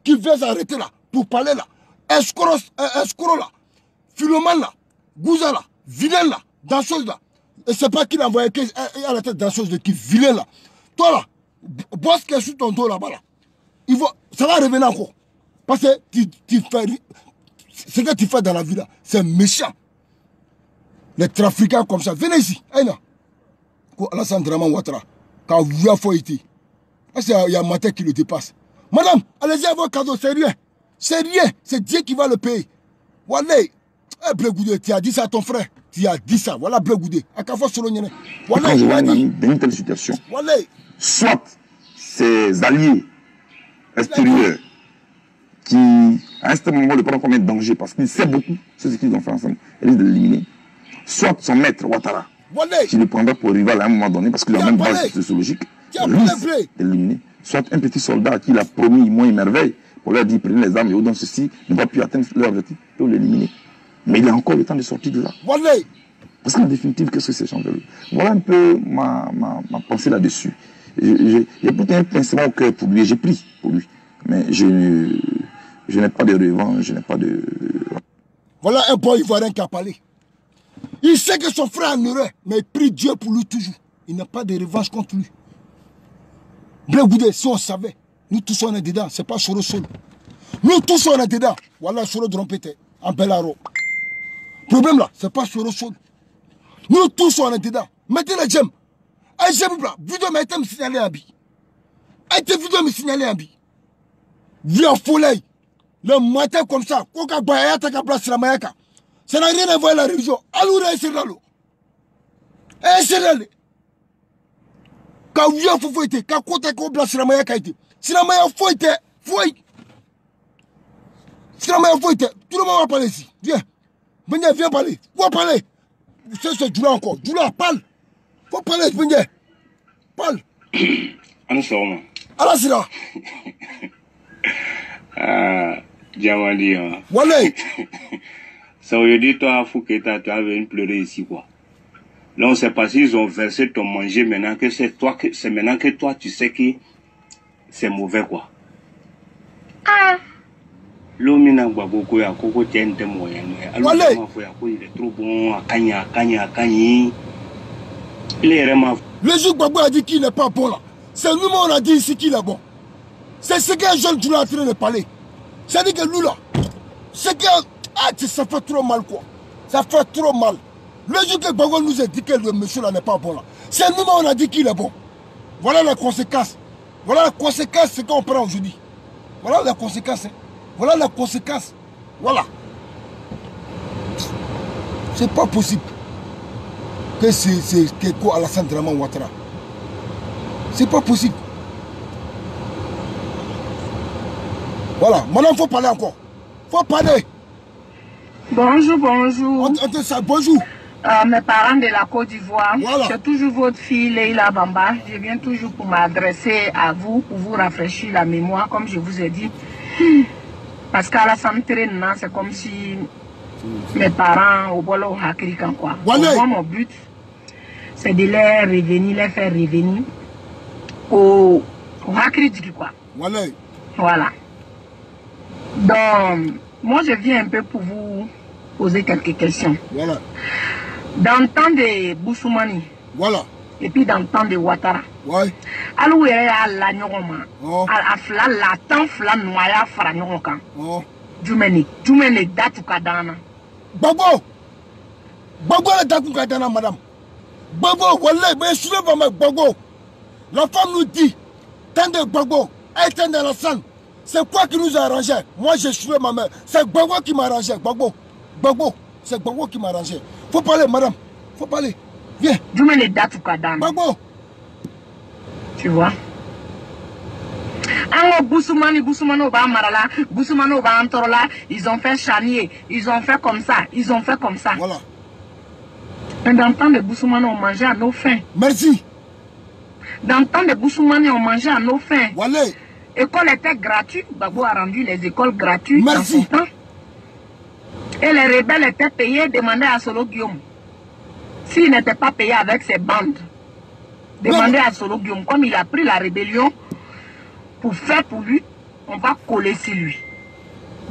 qui veut s'arrêter là, pour parler là. Escroc là, philomane là, Gouza là, vilaine là, danseuse là. Et c'est pas qui l'a envoyé à la tête danseuse de qui, vilaine là. Toi là, bosse qui est sur ton dos là-bas là. Ça va revenir encore. Parce que tu fais. Ce que tu fais dans la vie là, c'est méchant. Les trafiquants comme ça, venez ici. Aïna. Alassane Draman Ouattara, quand vous avez fait été. Il y a un matin qui le dépasse. Madame, allez-y à vos cadeaux, c'est rien. C'est rien. C'est Dieu qui va le payer. Voilà. Blegoudé, tu as dit ça à ton frère. Tu as dit ça. Voilà Blegoudé. Quand je vois un ami dans une telle situation, soit ses alliés extérieurs qui, à un certain moment, le prennent comme un danger parce qu'il sait beaucoup ce qu'ils ont fait ensemble, et risque de l'éliminer. Soit son maître Ouattara, qui le prendra pour rival à un moment donné parce qu'il a même base sociologique. D'éliminer, soit un petit soldat à qui il a promis moins merveille pour leur dire prenez les armes et dans ceci ne va plus atteindre leur objectif pour l'éliminer. Mais il a encore le temps de sortir de là. Parce qu'en définitive, qu'est-ce que c'est changeleux? Voilà un peu ma pensée là-dessus. J'ai plutôt un pincement au cœur pour lui et j'ai pris pour lui. Mais je n'ai pas de revanche, je n'ai pas de... Voilà un boy ivoirien qui a parlé. Il sait que son frère en aurait, mais il prie Dieu pour lui toujours. Il n'a pas de revanche contre lui. Blegoudé, si on savait, nous tous on est dedans, c'est pas Soro seul. Nous tous on est dedans. Voilà Soro Drompete, en Belaro. Problème là, c'est pas Soro seul. Nous tous on est dedans. Mettez les j'aime. Un j'aime là, vidéo mais me signaler un bi. Un vidéo me signaler un bi. Viens folie. Le matin comme ça, Koka Baya Taka Blas Ramayaka. Ça n'a rien à voir avec la religion. Aloura et Serralo. Et Serralo. Quand vous avez fait, quand vous avez fait, Siramaya Kaiti. Siramaya Foite, Foy. Siramaya Foite, tout le monde va parler ici. Viens. Viens parler. Faut parler. C'est Djoula encore. Djoula, parle. Faut parler, viens. Parle. Anne Sorma. Alors, c'est là. Diamandi. Voilà. Ça veut dire, toi, Fouketa, tu as venu pleurer ici, quoi. Là, on sait pas s'ils ont versé ton manger maintenant que c'est toi, c'est maintenant que toi, tu sais que c'est mauvais, quoi. Ah! L'omina Baboko, ya Koko tient des moyens. Alors, il est trop bon, à Kanye. Il est vraiment. Le jour Babou a dit qu'il n'est pas bon là. C'est nous, on a dit ici qu'il est bon. C'est ce qu'un jeune Djoula est en train de parler. C'est-à-dire que nous là, c'est que. Ah, ça fait trop mal, quoi. Ça fait trop mal. Le jour que Bagol nous a dit que le monsieur là n'est pas bon là, c'est nous on a dit qu'il est bon. Voilà la conséquence. Voilà la conséquence, c'est qu'on prend aujourd'hui. Voilà la conséquence. Hein. Voilà la conséquence. Voilà. C'est pas possible que c'est quoi Alassane Draman Ouattara. C'est pas possible. Voilà. Maintenant, il faut parler encore. Il faut parler. Bonjour, bonjour. Bonjour. Mes parents de la Côte d'Ivoire, voilà. C'est toujours votre fille Leila Bamba. Je viens toujours pour m'adresser à vous, pour vous rafraîchir la mémoire, comme je vous ai dit. Parce qu'à la santé, c'est comme si mes parents au bolo hakrikan quoi. Voilà. Moi, mon but, c'est de les revenir, les faire revenir au hakridiki quoi. Voilà. Voilà. Donc, moi je viens un peu pour vous poser quelques questions. Voilà. Dans le temps de Boussoumani, voilà. Et puis dans le temps de Ouattara, ouais. Alors il y a la nyogoma, à la temps fla noya fara nyogokan. Jumeni datu kadana. Babo la datu kadana madame. Gbagbo, voilà, mais je suis là, Gbagbo. La femme nous dit, tendez Gbagbo, éteindre la salle. C'est quoi qui nous a arrangé? Moi, j'ai choué ma mère. C'est Gbagbo qui m'a arrangé, Gbagbo. Gbagbo, c'est Gbagbo qui m'a arrangé. Faut parler, madame. Faut parler. Viens. Je mets les dates ou quoi, dame. Gbagbo. Tu vois? Ango Boussoumani, Boussoumano Marala, Boussoumano Antorola, ils ont fait chanier, ils ont fait comme ça, ils ont fait comme ça. Voilà. Mais dans le temps de Boussoumano, on mangeait à nos fins. Merci. Dans le temps de Boussoumani, on mangeait à nos fins. Voilà. L'école était gratuite. Gbagbo a rendu les écoles gratuites. Merci. Dans son temps. Et les rebelles étaient payés, demandaient à Solo Guillaume. S'il n'était pas payé avec ses bandes, demandez à Solo Guillaume. Comme il a pris la rébellion pour faire pour lui, on va coller sur lui.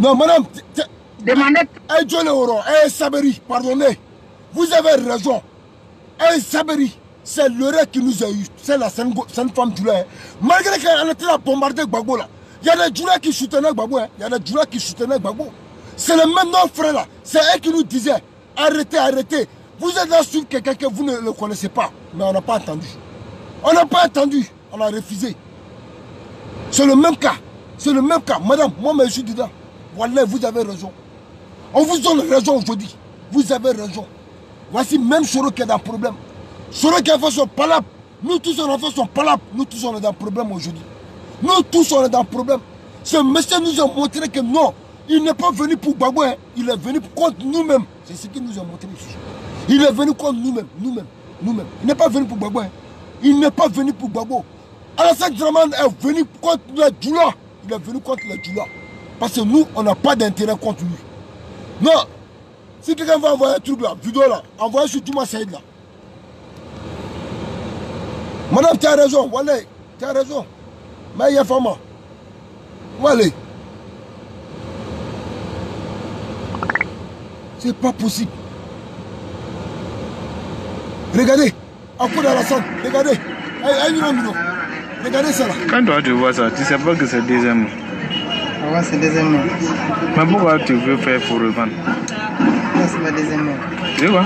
Non, madame. Demandez. Saberi, pardonnez. Vous avez raison. Saberi, c'est l'heure qui nous a eu. C'est la scène femme du lait. Malgré qu'elle était là bombarder Gbagbo là. Il y a des Djoula qui soutenaient Gbagbo. Il y a des Djoula qui soutenaient Gbagbo. C'est le même nom frère là. C'est eux qui nous disaient arrêtez, arrêtez. Vous êtes là sur quelqu'un que vous ne le connaissez pas. Mais on n'a pas entendu. On n'a pas entendu. On a refusé. C'est le même cas. C'est le même cas. Madame, moi je suis dedans. Voilà, vous avez raison. On vous donne raison aujourd'hui. Vous avez raison. Voici même Soro qui est dans le problème. Soro qui a fait son palabre. Nous tous on a fait son palabre. Nous tous on est dans le problème aujourd'hui. Nous tous on est dans le problème. Ce monsieur nous a montré que non, il n'est pas venu pour Gbagbo. Hein. Il est venu contre nous-mêmes. C'est ce qu'il nous a montré ici. Il est venu contre nous-mêmes. Nous-mêmes. Il n'est pas venu pour Gbagbo. Hein. Il n'est pas venu pour Gbagbo. Alassane Dramane est venu contre les Djoula. Il est venu contre les Djoula. Parce que nous, on n'a pas d'intérêt contre lui. Non. Si quelqu'un va envoyer un truc là, vidéo là, envoyez sur Touma Saïd là. Madame, tu as raison, voilà, tu as raison. Mais il y a femme. Voilà. C'est pas possible. Regardez, à coup d'Alassane, regardez. Regardez ça là. Quand toi tu vois ça, tu sais pas que c'est deuxième mot. Ah ouais, c'est deuxième mot. Mais pourquoi tu veux faire pour revendre? Non, c'est pas deuxième mot. Tu vois?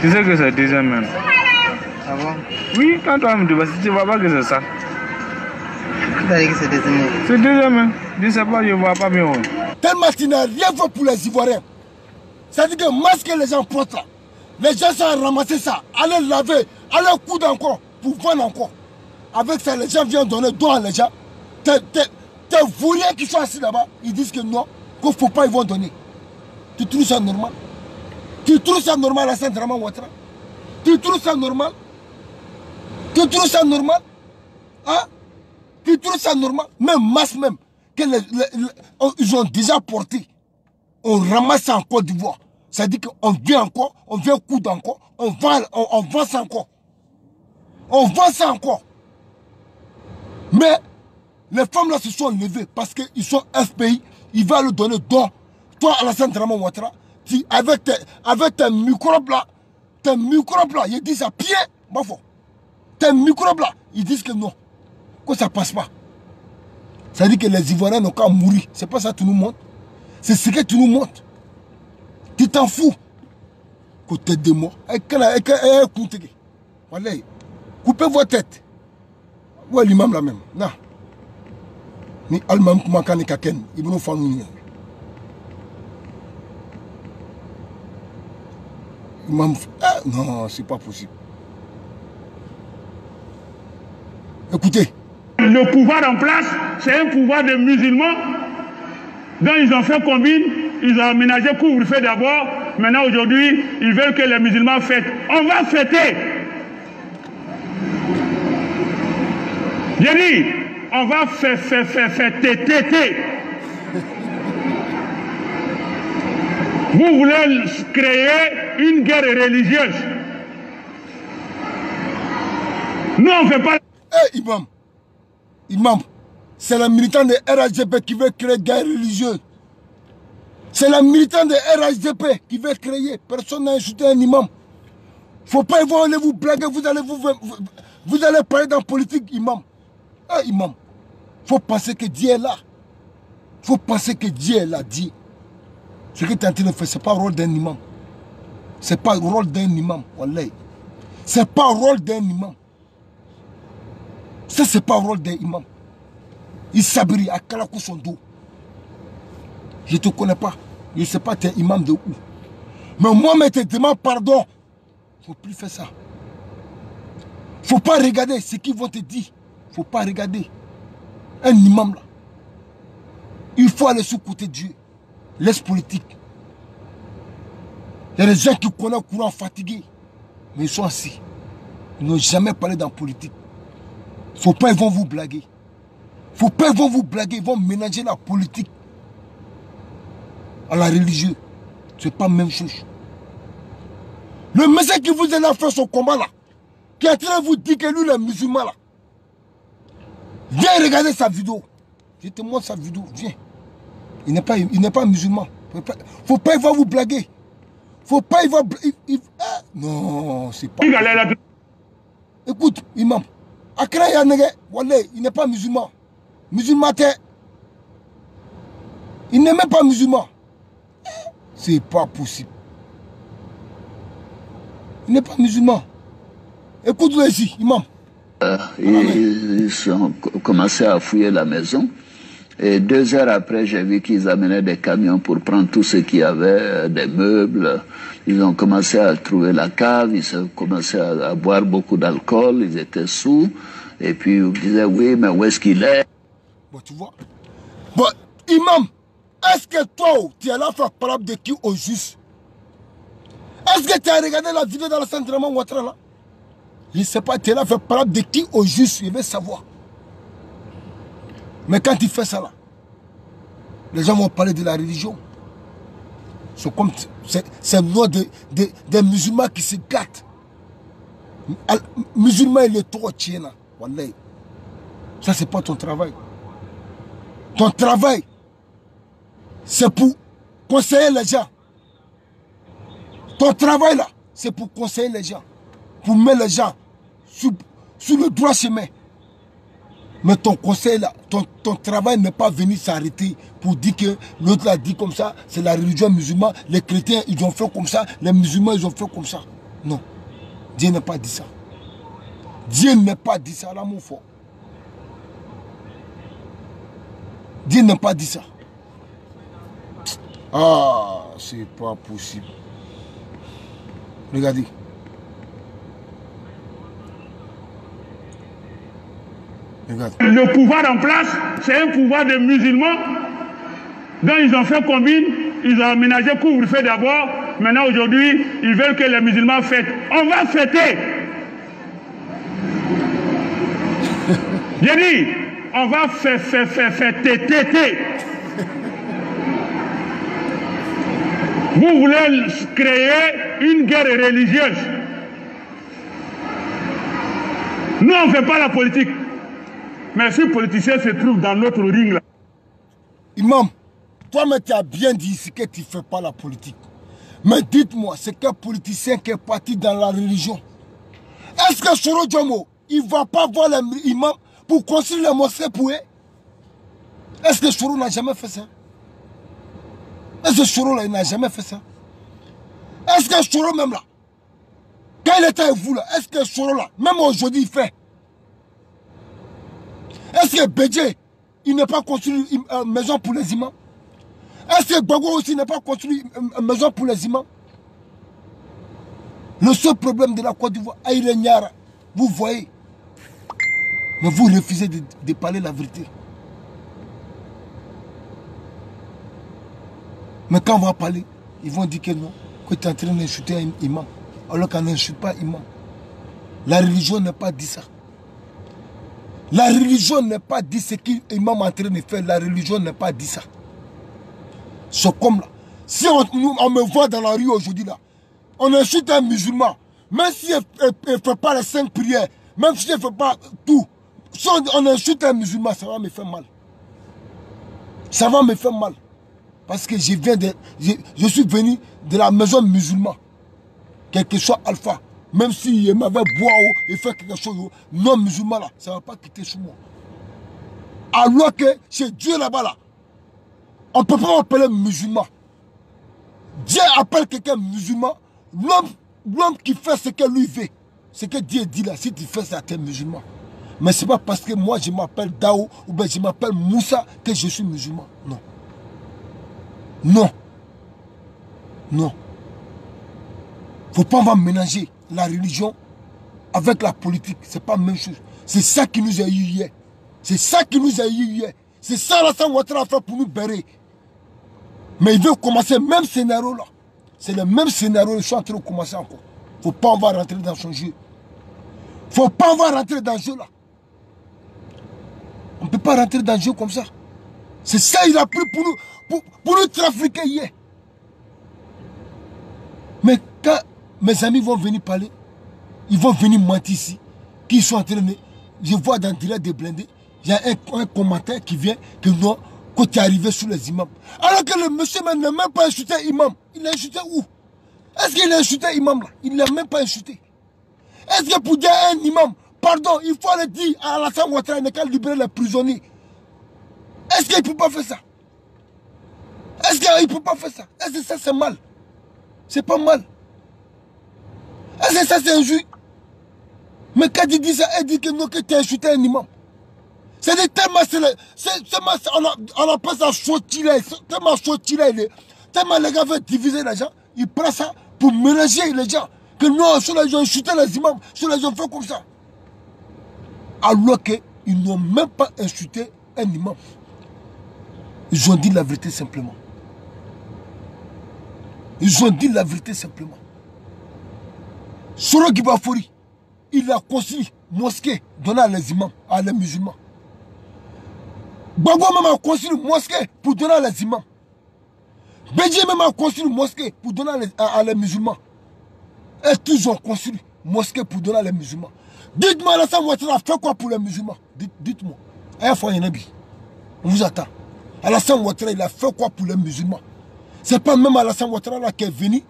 Tu sais que c'est deuxième mot. Ah bon? Oui, quand toi tu vois, tu vois pas que c'est ça. Tu as dit que c'est deuxième mot. C'est deuxième mot. Je sais pas, je vois pas bien. Tellement tu n'as rien fait pour les Ivoiriens. C'est-à-dire que masque que les gens portent là. Les gens sont ramassés ça, allez laver, allez coudre encore, pour vendre encore. Avec ça, les gens viennent donner dos à les gens. Tes vauriens qui sont assis là-bas, ils disent que non, qu'il ne faut pas, ils vont donner. Tu trouves ça normal? Tu trouves ça normal à Saint-Dramane Ouattara? Tu trouves ça normal? Tu trouves ça normal? Hein? Tu trouves ça normal? Même masse même, que ils ont déjà porté. On ramasse ça en Côte d'Ivoire. C'est-à-dire qu'on vient encore, on vient coudre encore, on vend ça encore. On vend ça encore. Mais les femmes là se sont levées parce qu'ils sont FPI, ils vont le donner don. Toi, Alassane Dramane Ouattara, avec tes microbes là, ils disent à pied, bafo. Tes microbes là, ils disent que non, que ça passe pas. C'est-à-dire que les Ivoiriens n'ont qu'à mourir. C'est pas ça que tu nous montres. C'est ce que tu nous montres. Tu t'en fous. Côté de moi. Coupez vos têtes. Où est l'imam là même? Non. Ni Almam Kumakani Kaken. Ils vont nous faire nous. Imam. Non, c'est pas possible. Écoutez. Le pouvoir en place, c'est un pouvoir de musulmans. Donc ils ont fait combine, ils ont aménagé couvre-feu d'abord. Maintenant aujourd'hui, ils veulent que les musulmans fêtent. On va fêter. J'ai dit, on va fêter. Vous voulez créer une guerre religieuse. Nous on ne fait pas. Eh Imam, c'est la militante de RHDP qui veut créer guerre religieuse. C'est la militante de RHDP qui veut créer. Personne n'a insulté un imam. Faut pas, ils vont aller vous blaguer, vous allez parler dans la politique, imam. Eh, imam, faut penser que Dieu est là. Faut penser que Dieu est là, Dieu. Ce que tu es en train de faire, ce n'est pas le rôle d'un imam. Ce n'est pas le rôle d'un imam, wallahi. Ce n'est pas le rôle d'un imam. Ça, c'est pas le rôle d'un imam. Il s'abrit à Kalakou son dos. Je ne te connais pas. Je ne sais pas, tu es imam de où. Mais moi, je te demande pardon. Il ne faut plus faire ça. Il ne faut pas regarder ce qu'ils vont te dire. Il ne faut pas regarder. Un imam là. Il faut aller sous côté Dieu. Laisse politique. Il y a des gens qui connaissent le courant fatigué. Mais ils sont assis. Ils n'ont jamais parlé dans la politique. Il ne faut pas, ils vont vous blaguer. Il ne faut pas, ils vont vous blaguer. Ils vont mélanger la politique à la religion. Ce n'est pas la même chose. Le monsieur qui vous a fait son combat là, qui est en train de vous dire que lui, le musulman là, viens regarder sa vidéo. Je te montre sa vidéo, viens. Il n'est pas musulman. Il ne faut pas, il va vous blaguer. Il ne faut pas, il va... non, c'est pas... Écoute, imam. Akra Yanege, il n'est pas musulman. Musulman, il n'est même pas musulman. C'est pas possible. Il n'est pas musulman. Écoute-le ici, imam. Ils ont commencé à fouiller la maison. Et 2 heures après, j'ai vu qu'ils amenaient des camions pour prendre tout ce qu'il y avait, des meubles. Ils ont commencé à trouver la cave, ils ont commencé à boire beaucoup d'alcool, ils étaient sous. Et puis ils me disaient, oui, mais où est-ce qu'il est? Bon, tu vois. Bon, imam, est-ce que toi, tu es là faire parole de qui au juste? Est-ce que tu as regardé la vidéo dans le centre de Ouattara là? Je ne sais pas, tu es là faire parole de qui au juste, je veux savoir. Mais quand tu fais ça là, les gens vont parler de la religion. C'est comme, c'est le nom des musulmans qui se gâtent. Musulman, il est trop tchien. Wallahi. Ça, c'est pas ton travail. Ton travail, c'est pour conseiller les gens. Ton travail là, c'est pour conseiller les gens. Pour mettre les gens sur le droit chemin. Mais ton conseil là, ton travail n'est pas venu s'arrêter pour dire que l'autre l'a dit comme ça, c'est la religion musulmane, les chrétiens ils ont fait comme ça, les musulmans ils ont fait comme ça. Non, Dieu n'a pas dit ça. Dieu n'a pas dit ça, l'amour fort. Dieu n'a pas dit ça. Ah, c'est pas possible. Regardez. Regarde. Le pouvoir en place, c'est un pouvoir de musulmans dont ils ont fait combine, ils ont aménagé couvre-feu d'abord. Maintenant, aujourd'hui, ils veulent que les musulmans fêtent. On va fêter. J'ai dit, on va fêter. Vous voulez créer une guerre religieuse. Nous, on ne fait pas la politique. Mais ce politicien se trouve dans notre ring là. Imam, toi-même tu as bien dit ici que tu ne fais pas la politique. Mais dites-moi, c'est quel politicien qui est parti dans la religion? Est-ce que Soro Djomo, il ne va pas voir l'imam pour construire la mosquée pour eux? Est-ce que Soro n'a jamais fait ça? Est-ce que Soro là, il n'a jamais fait ça? Est-ce que Soro même là, quand il était avec vous là, est-ce que Soro là, même aujourd'hui il fait? Est-ce que Bédje, il n'a pas construit une maison pour les imams? Est-ce que Bago aussi n'a pas construit une maison pour les imams? Le seul problème de la Côte d'Ivoire, Aïre Niara, vous voyez. Mais vous refusez de parler la vérité. Mais quand on va parler, ils vont dire que non, que tu es en train d'insulter un imam. Alors qu'on n'insulte pas un imam. La religion n'a pas dit ça. La religion n'a pas dit ce qu'il est en train de faire. La religion n'a pas dit ça. C'est comme là. Si on me voit dans la rue aujourd'hui là, on insulte un musulman. Même si elle ne fait pas les 5 prières, même si elle ne fait pas tout, si on insulte un musulman, ça va me faire mal. Ça va me faire mal. Parce que je suis venu de la maison musulmane. Quel que soit Alpha. Même s'il m'avait boire et fait quelque chose non musulman là, ça ne va pas quitter sur moi. Alors que chez Dieu là-bas là, on ne peut pas appeler musulman. Dieu appelle quelqu'un musulman l'homme qui fait ce que lui veut, ce que Dieu dit là, si tu fais ça, tu es musulman. Mais ce n'est pas parce que moi je m'appelle Dao ou bien je m'appelle Moussa que je suis musulman. Non. Non. Non. Il ne faut pas mélanger la religion avec la politique. Ce n'est pas la même chose. C'est ça qui nous a eu hier. C'est ça qui nous a eu hier. C'est ça Alassane Ouattara a fait pour nous bérer. Mais il veut commencer le même scénario là. C'est le même scénario, ils sont en train de commencer encore. Il ne faut pas rentrer dans son jeu. Il ne faut pas rentrer dans le jeu là. On ne peut pas rentrer dans le jeu comme ça. C'est ça qu'il a pris pour nous trafiquer hier. Mais quand mes amis vont venir parler, ils vont venir mentir ici, qu'ils sont en train de... Je vois dans le direct des blindés, il y a un commentaire qui vient que non, quand tu es arrivé sur les imams. Alors que le monsieur n'a même pas insulté imam. Il a insulté où? Est-ce qu'il a insulté imam là? Il ne l'a même pas insulté. Est-ce que pour dire à un imam, pardon, il faut le dire à Alassane Ouattara, il n'a qu'à libérer les prisonniers. Est-ce qu'il ne peut pas faire ça? Est-ce qu'il ne peut pas faire ça? Est-ce que ça c'est mal? C'est pas mal. Est-ce que ça c'est injuste? Mais quand il dit ça, il dit que non, que tu as insulté un imam. C'est tellement, on appelle ça sautilé, tellement sautilé, tellement les gars veulent diviser les gens, ils prennent ça pour mélanger les gens. Que non, sur les gens insulté les imams, sur les gens fait comme ça. Alors qu'ils n'ont même pas insulté un imam. Ils ont dit la vérité simplement. Ils ont dit la vérité simplement. Soro Gibafori, il a construit mosquée donné à les imams, à les musulmans. Bagbo même a construit une mosquée pour donner à les imams. Bédié même a construit une mosquée pour donner à les musulmans. Et tous ont construit une mosquée pour donner à les musulmans. Dites-moi, Alassane Ouattara a fait quoi pour les musulmans? Dites-moi. On vous attend. Alassane Ouattara, il a fait quoi pour les musulmans? C'est pas même Alassane Ouattara là qui est venu.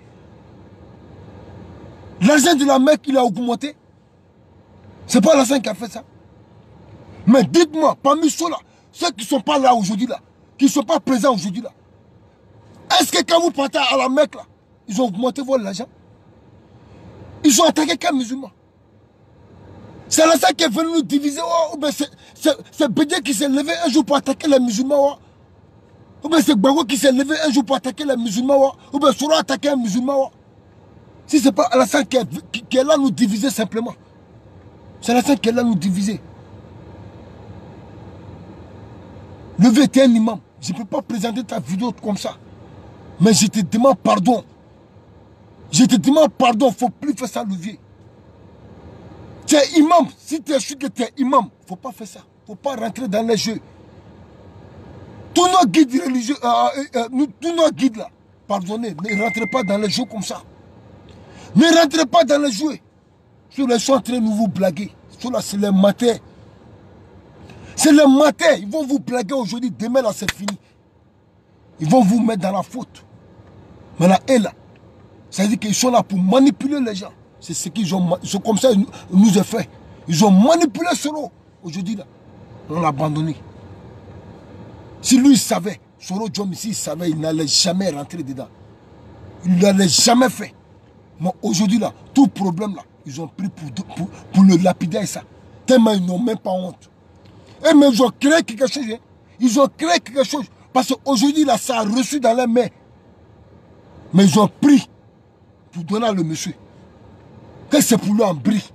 L'argent de la Mecque, il a augmenté. C'est pas Alassane qui a fait ça. Mais dites-moi, parmi ceux-là, ceux qui ne sont pas là aujourd'hui, là, qui ne sont pas présents aujourd'hui, là, est-ce que quand vous partez à la Mecque, là, ils ont augmenté votre argent? Ils ont attaqué quel musulman? C'est Alassane qui est venu nous diviser. Oh, ben c'est Bédié qui s'est levé un jour pour attaquer les musulmans. Oh. Ou bien c'est Gbagbo qui s'est levé un jour pour attaquer les musulmans. Oh. Ou bien Soro a attaqué un musulman. Oh. Si ce n'est pas Alassane qui est là nous diviser simplement. C'est Alassane qui est là nous diviser. Levé était un imam. Je ne peux pas présenter ta vidéo comme ça. Mais je te demande pardon. Je te demande pardon. Il ne faut plus faire ça, levier. Tu es imam. Si tu es sûr que tu es imam, il ne faut pas faire ça. Il ne faut pas rentrer dans les jeux. Tous nos guides religieux, tous nos guides là, pardonnez, ne rentrez pas dans les jeux comme ça. Ne rentrez pas dans les jeux. Ceux-là sont en train de vous blaguer. Ceux-là, c'est les matins. C'est les matins. Ils vont vous blaguer aujourd'hui. Demain, là, c'est fini. Ils vont vous mettre dans la faute. Mais là, et là, ça veut dire qu'ils sont là pour manipuler les gens. C'est ce qu'ils ont. C'est comme ça qu'ils nous ont fait. Ils ont manipulé Soro. Aujourd'hui, là, on l'a abandonné. Si lui, il savait, Soro Djom ici, il savait, il n'allait jamais rentrer dedans. Il ne l'allait jamais fait. Mais aujourd'hui, là, tout problème, là, ils ont pris pour le lapider et ça. Tellement ils n'ont même pas honte. Et mais ils ont créé quelque chose. Hein. Ils ont créé quelque chose. Parce qu'aujourd'hui, là, ça a reçu dans les mains. Mais ils ont pris pour donner à le monsieur. Que c'est pour lui en bris.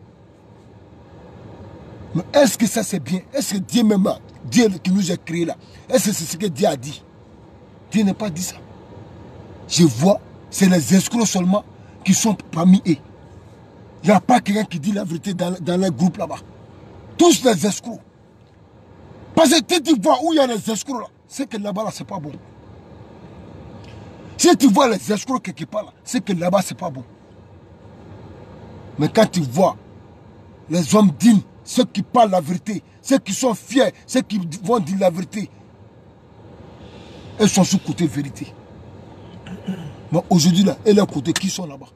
Mais est-ce que ça c'est bien? Est-ce que Dieu même, Dieu qui nous a créé là, est-ce que c'est ce que Dieu a dit? Dieu n'a pas dit ça. Je vois, c'est les escrocs seulement qui sont parmi eux. Il n'y a pas quelqu'un qui dit la vérité dans les groupes là-bas. Tous les escrocs. Parce que si tu vois où il y a les escrocs là, c'est que là-bas là, c'est pas bon. Si tu vois les escrocs quelque part là, c'est que là-bas c'est pas bon. Mais quand tu vois les hommes dignes, ceux qui parlent la vérité, ceux qui sont fiers, ceux qui vont dire la vérité, ils sont sous côté vérité. Mais aujourd'hui là, et les côtés qui sont là-bas?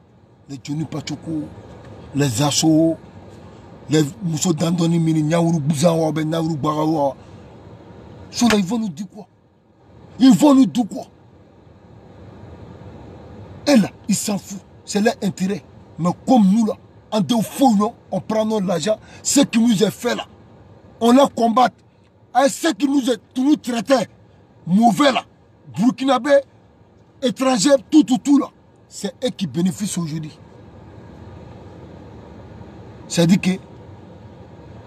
Les Johnny Pachoko, les Asso, les Mousso Dandoni Mini, Nyaourou Bouzawa, Ben Naourou Barawa. Ceux-là, ils vont nous dire quoi? Ils vont nous dire quoi? Et là, ils s'en foutent. c'est leur intérêt. Mais comme nous là, en deux faux, on prend notre l'argent, ce qui nous est fait là, on les combat. Et ce qui nous traitait mauvais là, burkinabé, étrangers, tout là, c'est eux qui bénéficient aujourd'hui. C'est-à-dire que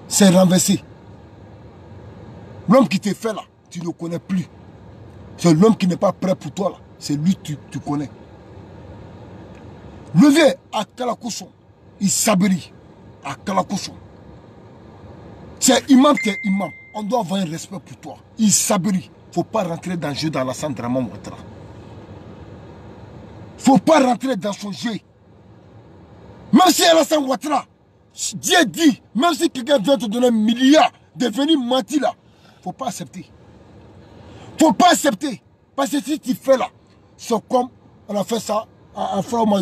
c'est renversé. L'homme qui te fait là, tu ne le connais plus. C'est l'homme qui n'est pas prêt pour toi là, c'est lui que tu connais. Le vieux à Kalakousson, il s'abrit à Kalakousson. C'est imam qui est imam. On doit avoir un respect pour toi. Il s'abrit. Il ne faut pas rentrer dans le jeu d'Alassane Draman Ouattara. Il ne faut pas rentrer dans son jeu. Même si Alassane Ouattara, Dieu dit, même si quelqu'un vient te donner 1 milliard de venir mentir là, il ne faut pas accepter. Il ne faut pas accepter. Parce que si tu fais là, c'est comme on a fait ça à Frama.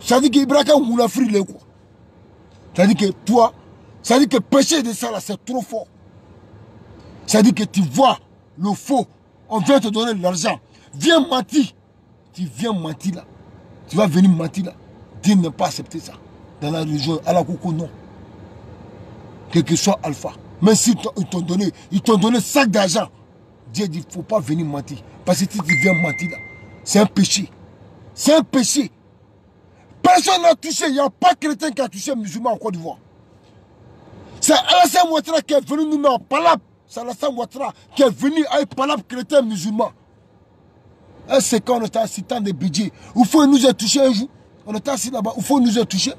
Ça dit qu'Ibrahim ou a frit les quoi. Ça dit que toi, ça dit que péché de ça là, c'est trop fort. Ça dit que tu vois le faux, on vient te donner de l'argent. Viens mentir. Tu viens mentir là. Tu vas venir mentir là. Dieu ne pas accepter ça. Dans la religion, à la coco, non. Quel que soit Alpha. Même si ils t'ont donné sac d'argent. Dieu dit, il ne faut pas venir mentir. Parce que si tu viens mentir là, c'est un péché. C'est un péché. Personne n'a touché. Il n'y a pas chrétien qui a touché musulman en Côte d'Ivoire. C'est Alassane Ouattara qui est venu nous mettre en palabre. C'est Alassane Ouattara qui est venu avec palabre chrétien musulman. C'est quand on était assis dans des budgets. Où faut nous a touché un jour. On était assis là-bas. Où faut nous a touché.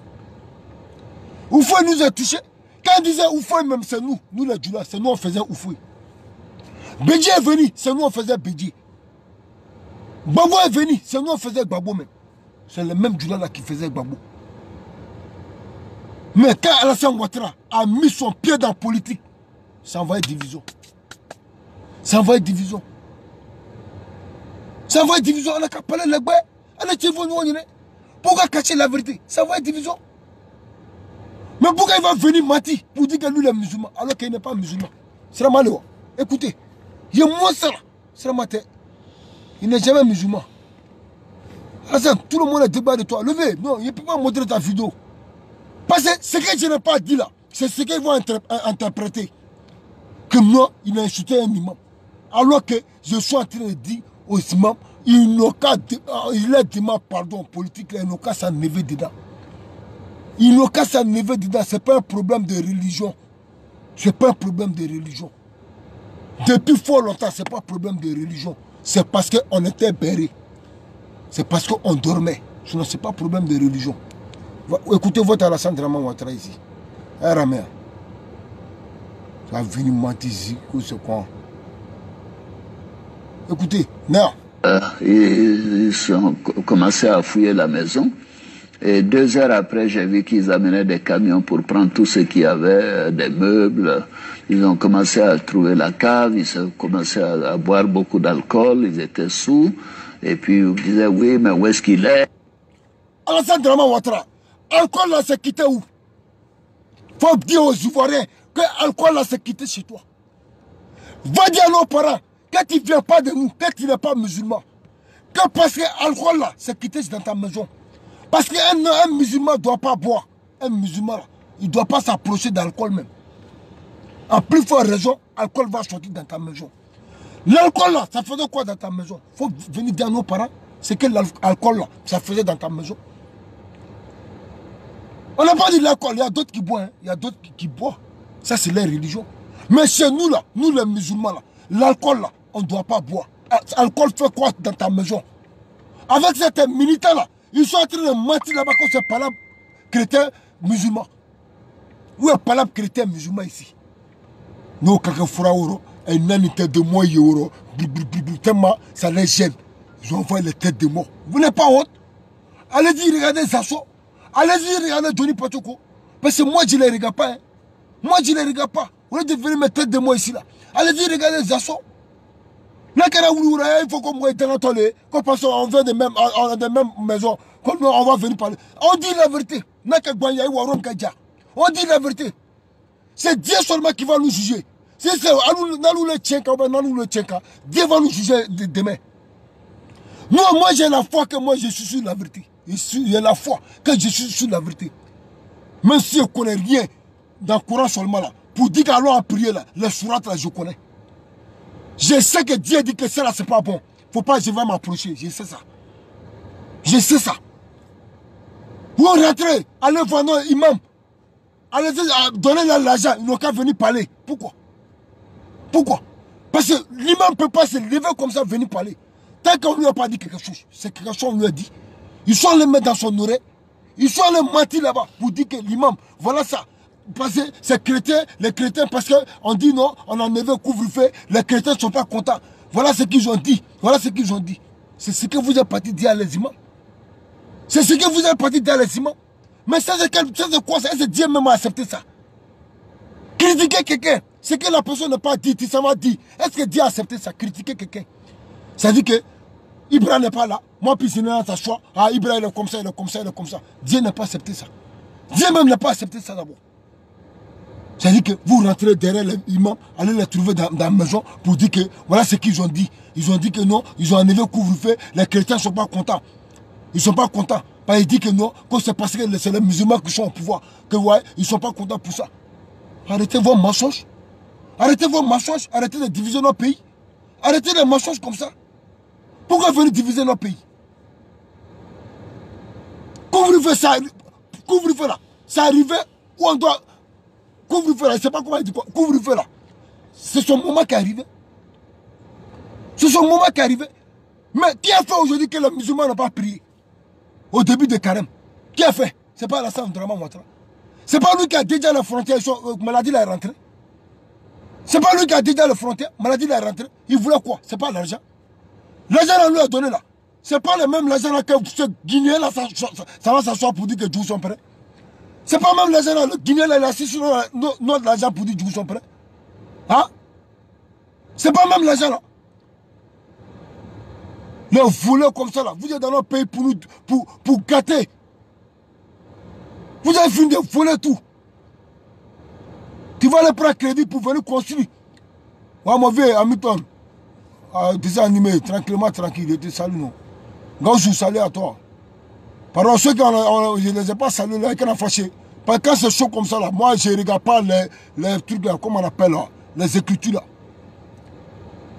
Où faut nous a touché. Quand on disait où faut même, c'est nous. Nous les Djoula, c'est nous on faisait où faut. Bédié est venu, c'est nous on faisait Bédié. Gbagbo est venu, c'est nous on faisait Gbagbo même. C'est le même Djoula là qui faisait Gbagbo. Mais quand Alassane Ouattara a mis son pied dans la politique, ça envoie division. Ça envoie division. Ça envoie division. On a qu'à parler les gars. On a dit pourquoi cacher la vérité? Ça envoie division. Mais pourquoi il va venir mentir pour dire que lui est musulman alors qu'il n'est pas musulman? C'est la malheur. Écoutez, il y a moins ça là. C'est la matin. Il n'est jamais musulman. Alassane, tout le monde est débat de toi. Levez. Non, il ne peut pas montrer ta vidéo. Parce que ce que je n'ai pas dit là, c'est ce qu'ils vont interpréter. Que moi, il a insulté un imam. Alors que je suis en train de dire aux imams, il est demandé pardon politique, il n'a qu'à s'enlever dedans. Il n'a qu'à s'enlever dedans. Ce n'est pas un problème de religion. Ce n'est pas un problème de religion. Depuis fort longtemps, ce n'est pas un problème de religion. C'est parce qu'on était berrés. C'est parce qu'on dormait. Sinon, ce n'est pas un problème de religion. Écoutez votre Alassane Draman Ouattara ici. Ramé. Tu vas venir mentir ici. C'est quoi? Écoutez, non. Ils ont commencé à fouiller la maison. Et 2 heures après, j'ai vu qu'ils amenaient des camions pour prendre tout ce qu'il y avait, des meubles. Ils ont commencé à trouver la cave, ils ont commencé à boire beaucoup d'alcool, ils étaient sous. Et puis ils disaient, oui, mais où est-ce qu'il est? Alassane Draman Ouattara, l'alcool là, c'est quitté où? Faut dire aux Ivoiriens que l'alcool là, c'est quitté chez toi. Va dire à nos parents que tu ne viens pas de nous, que tu n'es pas musulman. Que parce que l'alcool là, c'est quitté dans ta maison. Parce qu'un musulman ne doit pas boire. Un musulman, là, il ne doit pas s'approcher d'alcool même. En plus forte raison, l'alcool va sortir dans ta maison. L'alcool là, ça faisait quoi dans ta maison? Il faut venir dire à nos parents, c'est que l'alcool là, ça faisait dans ta maison. On n'a pas dit l'alcool, il y a d'autres qui boivent, hein. Il y a d'autres qui boivent. Ça c'est leur religion. Mais chez nous là, nous les musulmans là, l'alcool là, on ne doit pas boire. L'alcool fait quoi dans ta maison? Avec ces militaires là, ils sont en train de mentir là-bas quand c'est palabre chrétien musulman. Où est palabre chrétien musulman ici? Nous, quand on fera euro, un an tête de moi euro, tellement ça les gêne. Ils envoient les têtes de mort. Vous n'êtes pas honte? Allez-y, regardez Zasso. Allez-y, regardez Johnny Patoko. Parce que moi, je ne les regarde pas. Hein. Moi, je ne les regarde pas. Vous allez venir mettre tête de moi ici là. Allez-y, regardez Zasso. Là, il faut qu'on voit dans toilette, qu'on pense qu'on vient des mêmes maisons, on va venir parler. On dit la vérité. On dit la vérité. C'est Dieu seulement qui va nous juger. Si c'est Dieu va nous juger demain. Moi j'ai la foi que moi je suis sur la vérité. il y a la foi, que je suis sur la vérité. Même si je ne connais rien dans le Coran seulement là, pour dire qu'allons à prier là, les sourates là, je connais. Je sais que Dieu dit que ça là, c'est pas bon. Faut pas que je vais m'approcher, je sais ça. Je sais ça. Vous rentrez, allez voir nos imams, allez donner l'argent, ils n'ont qu'à venir parler. Pourquoi? Pourquoi? Parce que l'imam ne peut pas se lever comme ça, venir parler. Tant qu'on ne lui a pas dit quelque chose, c'est quelque chose qu'on lui a dit. Ils sont allés mettre dans son oreille. Ils sont allés mentir là-bas pour dire que l'imam, voilà ça. Parce que c'est chrétien, les chrétiens, parce qu'on dit non, on a enlevé le couvre-feu, les chrétiens ne sont pas contents. Voilà ce qu'ils ont dit. Voilà ce qu'ils ont dit. C'est ce que vous êtes parti dire à les imams. C'est ce que vous êtes parti dire à les imams. Mais ça c'est quoi? C'est Dieu même a accepté ça. Critiquer quelqu'un, c'est que la personne n'a pas dit, ça m'a dit. Est-ce que Dieu a accepté ça? Critiquer quelqu'un. Ça dit que Ibrahim n'est pas là. Moi, puis c'est dans sa choix. Ah, Ibrahim est comme ça, il est comme ça, il est comme ça. Dieu n'a pas accepté ça. Dieu même n'a pas accepté ça d'abord. Ça dit que vous rentrez derrière l'imam, allez les trouver dans la maison pour dire que voilà ce qu'ils ont dit. Ils ont dit que non, ils ont enlevé le couvre-feu, les chrétiens ne sont pas contents. Ils ne sont pas contents. Ils disent que non, que c'est parce que c'est les musulmans qui sont au pouvoir. Que ouais, ils ne sont pas contents pour ça. Arrêtez vos mensonges. Arrêtez vos mensonges. Arrêtez de diviser nos pays. Arrêtez les mensonges comme ça. Pourquoi venir diviser nos pays? Couvre-feu, ça, couvre-feu là, ça arrivait où on doit... Couvre-feu là, je ne sais pas comment il dit quoi. Couvre-feu là. C'est son moment qui est arrivé. C'est son moment qui est arrivé. Mais qui a fait aujourd'hui que les musulmans n'ont pas prié? Au début de Carême. Qui a fait? Ce n'est pas Alassane Dramane Ouattara. Ce n'est pas lui qui a déjà la frontière, maladie là est rentrée. Ce n'est pas lui qui a déjà la frontière, maladie là est rentrée. Il voulait quoi? Ce n'est pas l'argent. L'argent là lui a donné là. Ce n'est pas le même l'argent là que ce Guinéen là, ça va s'asseoir pour dire que Djou sont prêts. Ce n'est pas même l'argent là, le Guinéen là, il a assis sur notre argent pour dire que Djou sont prêts. Hein? Ce n'est pas même l'argent là. Les voleurs comme ça là, vous êtes dans notre pays pour gâter. Vous avez fini de voler tout. Tu vas aller prendre crédit pour venir construire. Moi, mon vieux Hamilton, dessin animé, tranquillement, tranquille, je te salue, non. Gaoussou, salut à toi. Pardon, ceux qui je ne les ai pas salués, là, qui ont fâché. Parce que quand c'est chaud comme ça, là, moi, je ne regarde pas les trucs là, comment on appelle là, les écritures là.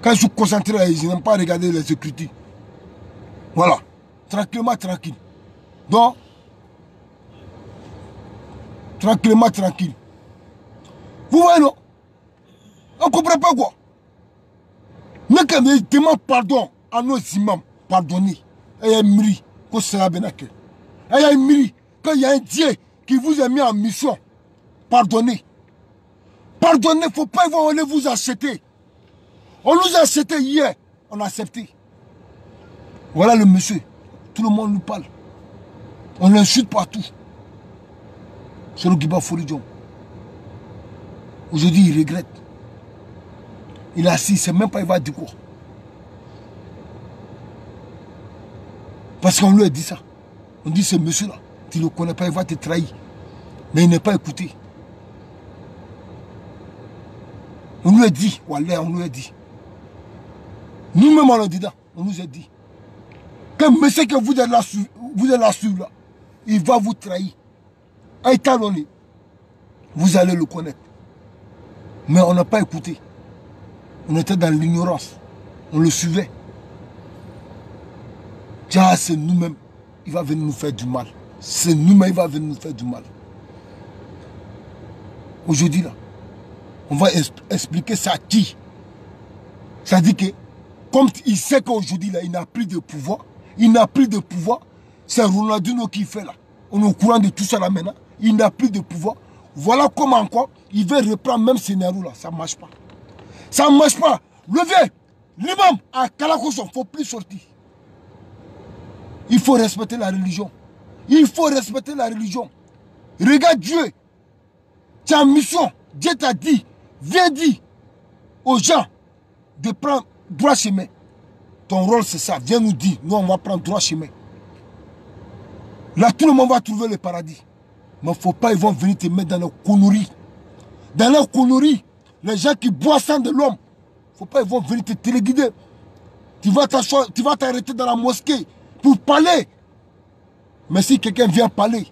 Quand je suis concentré là, je n'aime pas regarder les écritures. Voilà, tranquillement, tranquille. Donc, tranquillement, tranquille. Vous voyez, non? On ne comprend pas quoi. Mais quand on demande pardon à nos imams, pardonnez. Et il y a un miri, que c'est la bénaque. Et il y a un miri, quand il y a un Dieu qui vous a mis en mission, pardonnez. Pardonnez, il ne faut pas vous acheter. On nous a acheté hier, on a accepté. Voilà le monsieur. Tout le monde nous parle. On l'insulte partout. C'est le Guiba Foridjon. Aujourd'hui, il regrette. Il est assis, il ne sait même pas il va dire quoi. Parce qu'on lui a dit ça. On dit ce monsieur-là, tu ne le connais pas, il va te trahir. Mais il n'est pas écouté. On lui a dit, voilà, on lui a dit. Nous-mêmes, on l'a dit là, on nous a dit. Que monsieur que vous êtes là sur là, il va vous trahir. Étalonné. Vous allez le connaître. Mais on n'a pas écouté. On était dans l'ignorance. On le suivait. Tiens, c'est nous-mêmes. Il va venir nous faire du mal. C'est nous-mêmes, il va venir nous faire du mal. Aujourd'hui, là, on va expliquer ça à qui? Ça dit que, comme il sait qu'aujourd'hui, là, il n'a plus de pouvoir, c'est Ronaldinho qui fait là. On est au courant de tout ça là maintenant. Il n'a plus de pouvoir. Voilà comment encore, il veut reprendre même scénario là. Ça ne marche pas. Ça ne marche pas. Le vieux, l'imam à Kalakoso, il ne faut plus sortir. Il faut respecter la religion. Il faut respecter la religion. Regarde Dieu. Tu as une mission. Dieu t'a dit, viens dire aux gens de prendre droit chemin. Ton rôle c'est ça. Viens nous dire, nous on va prendre droit chemin. Là tout le monde va trouver le paradis. Mais il ne faut pas, ils vont venir te mettre dans leur conneries. Dans leur conneries, les gens qui boivent sang de l'homme, il ne faut pas, ils vont venir te téléguider. Tu vas t'arrêter dans la mosquée pour parler. Mais si quelqu'un vient parler,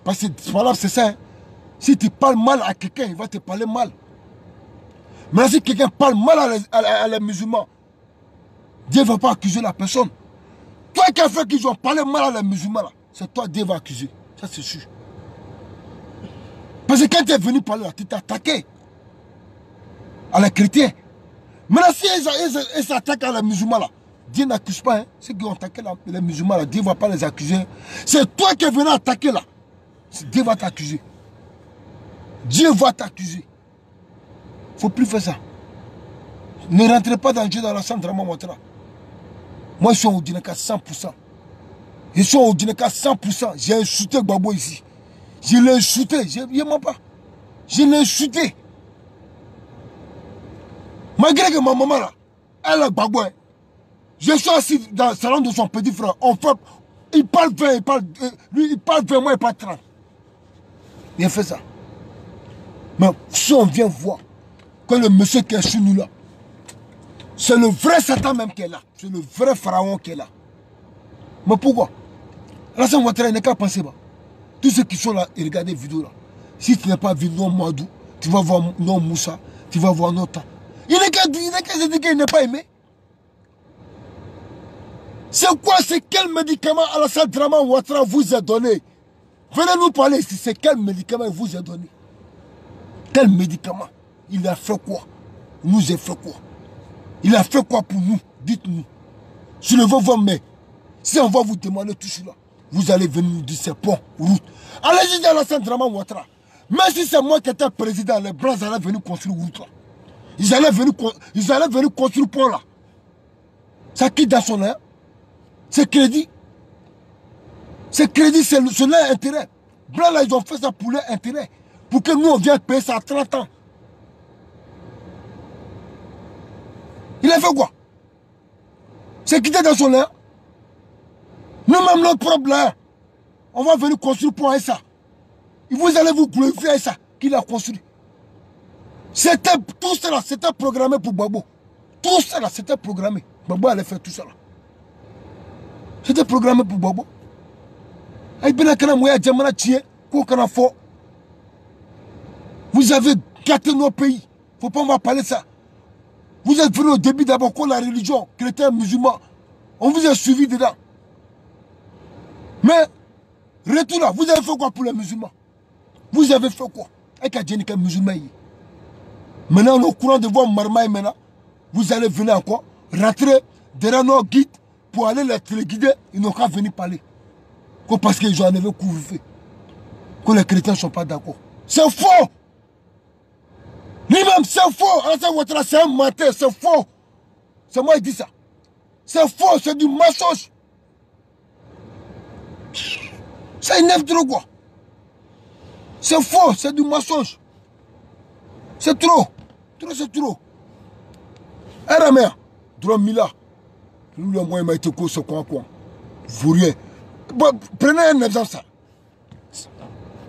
parce que voilà, c'est ça, hein. Si tu parles mal à quelqu'un, il va te parler mal. Mais si quelqu'un parle mal à les musulmans, Dieu ne va pas accuser la personne. Toi qui as fait qu'ils ont parlé mal à les musulmans, c'est toi Dieu va accuser. Ça c'est sûr. Parce que quand tu es venu parler là, tu t'es attaqué à les chrétiens. Maintenant si ils s'attaquent à les musulmans là, Dieu n'accuse pas. Hein. Ceux qui ont attaqué les musulmans là, Dieu ne va pas les accuser. C'est toi qui es venu attaquer là. Dieu va t'accuser. Dieu va t'accuser. Il ne faut plus faire ça. Ne rentrez pas dans Dieu dans la centre Ouattara. Moi, je suis au Dinaka 100%. Je suis au Dinaka 100%. J'ai insulté Gbagbo ici. Je l'ai insulté. Je ne mens pas. Je l'ai insulté. Malgré que ma maman là, elle a Gbagbo. Hein. Je suis assis dans le salon de son petit frère. Il parle 20, lui il parle 20, moi il parle 30. Il a fait ça. Mais si on vient voir que le monsieur qui est sur nous là, c'est le vrai Satan même qui est là. C'est le vrai pharaon qui est là. Mais pourquoi? Alassane Ouattara, il n'est qu'à penser. Tous ceux qui sont là et regardent les vidéos là. Si tu n'as pas vu non Madou, tu vas voir non Moussa, tu vas voir Nota. Il n'est qu'à dire qu'il n'est pas aimé. C'est quoi? C'est quel médicament Alassane Ouattara vous a donné? Venez nous parler ici. C'est quel médicament il vous a donné? Quel médicament? Il a fait quoi? Il nous a fait quoi? Il a fait quoi pour nous? Dites-nous. Je ne veux voir, mais si on va vous demander tout cela, vous allez venir nous dire c'est bon, route. Allez-y dans Alassane Ouattara. Même si c'est moi qui étais président, les Blancs allaient venir construire route là. Ils allaient venir construire pont là. Ça quitte dans son air. C'est crédit. C'est crédit, c'est leur intérêt. Blancs là, ils ont fait ça pour leur intérêt. Pour que nous, on vienne payer ça à 30 ans. Il a fait quoi? C'est quitté dans son air. Nous-mêmes, notre propre l'air. On va venir construire pour ça. Et vous allez vous glorifier ça qu'il a construit. Tout cela, c'était programmé pour Gbagbo. Tout cela, c'était programmé. Gbagbo allait faire tout cela. C'était programmé pour Gbagbo. Vous avez gâté nos pays. Il ne faut pas on va parler de ça. Vous êtes venu au début d'abord contre la religion, chrétien, musulman. On vous a suivi dedans. Mais, retour là, vous avez fait quoi pour les musulmans? Vous avez fait quoi? Avec un musulman. Maintenant, on est au courant de voir Marmaï maintenant. Vous allez venir encore, rentrer derrière nos guides pour aller les téléguider. Ils n'ont qu'à venir parler. Parce qu'ils ont enlevé couvre-feu. Que les chrétiens ne sont pas d'accord. C'est faux! Lui-même, c'est faux. Alassane Ouattara, c'est un menteur, c'est faux. C'est moi qui dis ça. C'est faux, c'est du mensonge. Ça énerve trop quoi. C'est faux, c'est du mensonge. C'est trop. Trop, c'est trop. Un mère, Drom Mila. Nous, le moyen m'a été quoi, c'est quoi. Vous rien. Bon, prenez un exemple ça.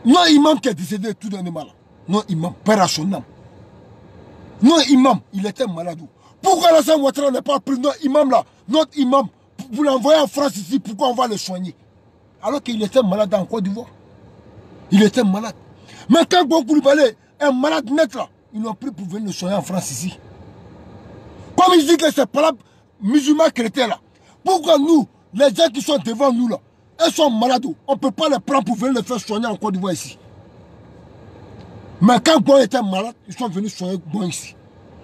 Non, imam qui est décédé tout d'un mal. Non, imam, père à son âme. Non, imam, il était malade. Pourquoi Alassane Ouattara n'est pas pris notre imam là? Notre imam, pour l'envoyer en France ici, pourquoi on va le soigner? Alors qu'il était malade en Côte d'Ivoire. Il était malade. Mais quand Gbagbo Coulibaly est malade net là, ils l'ont pris pour venir le soigner en France ici. Comme il dit que c'est pas musulman chrétien là. Pourquoi nous, les gens qui sont devant nous là, ils sont malades, on ne peut pas les prendre pour venir les faire soigner en Côte d'Ivoire ici. Mais quand Gbagbo était malade, ils sont venus soigner Gbagbo ici.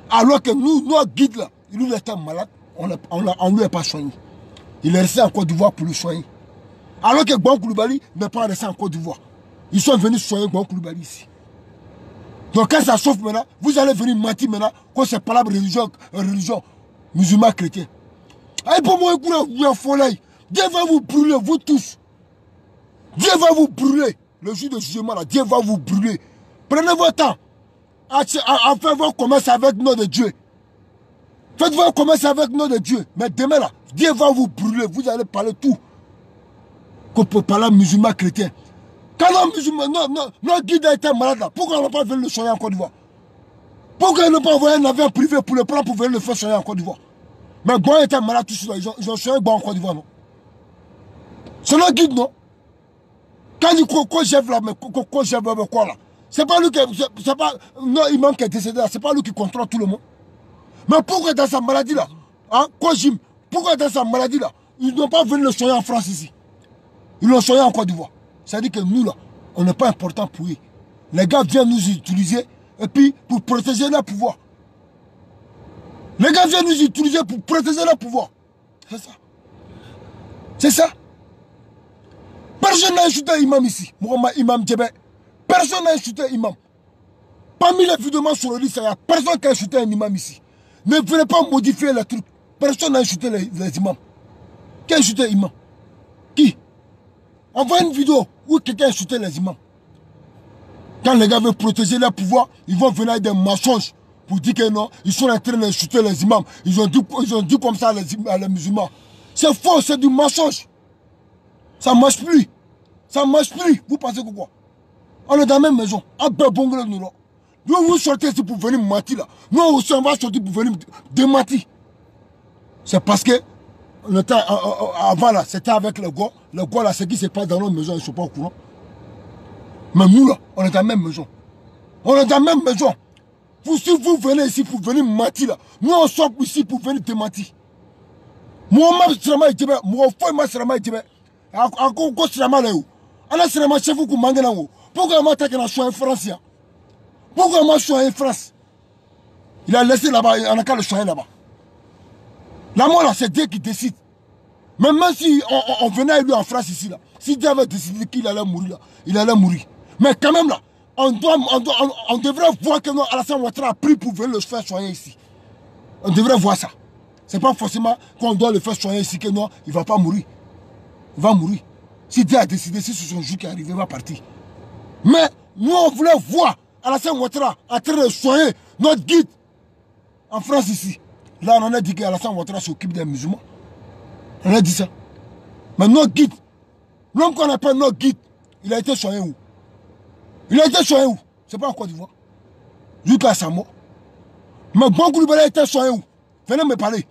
Alors que nous, nos guides là, il était malade, on ne lui a pas soigné. Il est resté en Côte d'Ivoire pour le soigner. Alors que Gbagbo Coulibaly n'est pas resté en Côte d'Ivoire. Ils sont venus soigner Gbagbo Coulibaly ici. Donc quand ça chauffe maintenant, vous allez venir mentir maintenant que c'est pas la religion musulmane chrétienne. Et pour moi, Dieu va vous brûler, vous tous. Dieu va vous brûler. Le jour de jugement là, Dieu va vous brûler. Prenez votre temps à faire vos commerces avec nom de Dieu. Faites vos commerces avec nom de Dieu. Mais demain là, Dieu va vous brûler. Vous allez parler tout. Qu'on peut parler musulman chrétien. Quand notre guide a été malade là, pourquoi on n'a pas venu le soigner en Côte d'Ivoire? Pourquoi ils n'ont pas envoyé un avion privé pour le prendre pour venir le faire soigner en Côte d'Ivoire? Mais Gbagbo était malade tout ça. Ils ont soigné Gbagbo en Côte d'Ivoire, non? C'est notre guide, non? Quand il dit qu'on gève là, mais qu'on gève quoi là? C'est pas lui qui... C'est pas... Non, imam qui est décédé là, c'est pas lui qui contrôle tout le monde. Mais pourquoi dans sa maladie là, hein, Kojim, pourquoi dans sa maladie là, ils n'ont pas venu le soigner en France ici? Ils l'ont soigné en Côte d'Ivoire. C'est-à-dire que nous là, on n'est pas important pour eux. Les gars viennent nous utiliser et puis pour protéger leur pouvoir. Les gars viennent nous utiliser pour protéger leur pouvoir. C'est ça. C'est ça. Personne n'a insulté imam ici. Mohamed Imam Djebé. Personne n'a insulté imam. Parmi les vidéos sur le livre, il n'y a personne qui a insulté un imam ici. Ne venez pas modifier les trucs. Personne n'a insulté les imams. Qui a insulté imam? Qui? Envoie une vidéo où quelqu'un a insulté les imams. Quand les gars veulent protéger leur pouvoir, ils vont venir avec des mensonges pour dire que non, ils sont en train d'insulter les imams. Ils ont dit comme ça à les musulmans. C'est faux, c'est du mensonge. Ça ne marche plus. Ça ne marche plus. Vous pensez que quoi? On est dans la même maison. Nous, vous sortez ici pour venir mentir là. Nous aussi, on va sortir pour venir démentir. C'est parce que avant là, c'était avec le gars. Le gars là, ce qui se passe dans notre maison, ils ne sont pas au courant. Mais nous là, on est dans la même maison. On est dans la même maison. Si vous venez ici pour venir mentir là, nous on sort ici pour venir démentir. Moi, je suis pourquoi il m'a choisi en France? Pourquoi il m'a choisi en France? Il a laissé là-bas, on a qu'à le choisir là-bas. La mort là, c'est Dieu qui décide. Mais même si on venait à lui en France ici là, si Dieu avait décidé qu'il allait mourir là, il allait mourir. Mais quand même là, on devrait voir que Alassane Ouattara a pris pour venir le faire soigner ici. On devrait voir ça. C'est pas forcément qu'on doit le faire soigner ici que non, il ne va pas mourir. Il va mourir. Si Dieu a décidé, si c'est son jour qui est arrivé, il va partir. Mais nous, on voulait voir Alassane Ouattara en train de soigner notre guide en France ici. Là, on a dit qu'Alassane Ouattara s'occupe des musulmans. On a dit ça. Mais notre guide, l'homme qu'on appelle notre guide, il a été soigné où? Il a été soigné où? C'est pas en Côte d'Ivoire. Jusqu'à sa mort. Mais Bon Coulibaly a été soigné où? Venez me parler.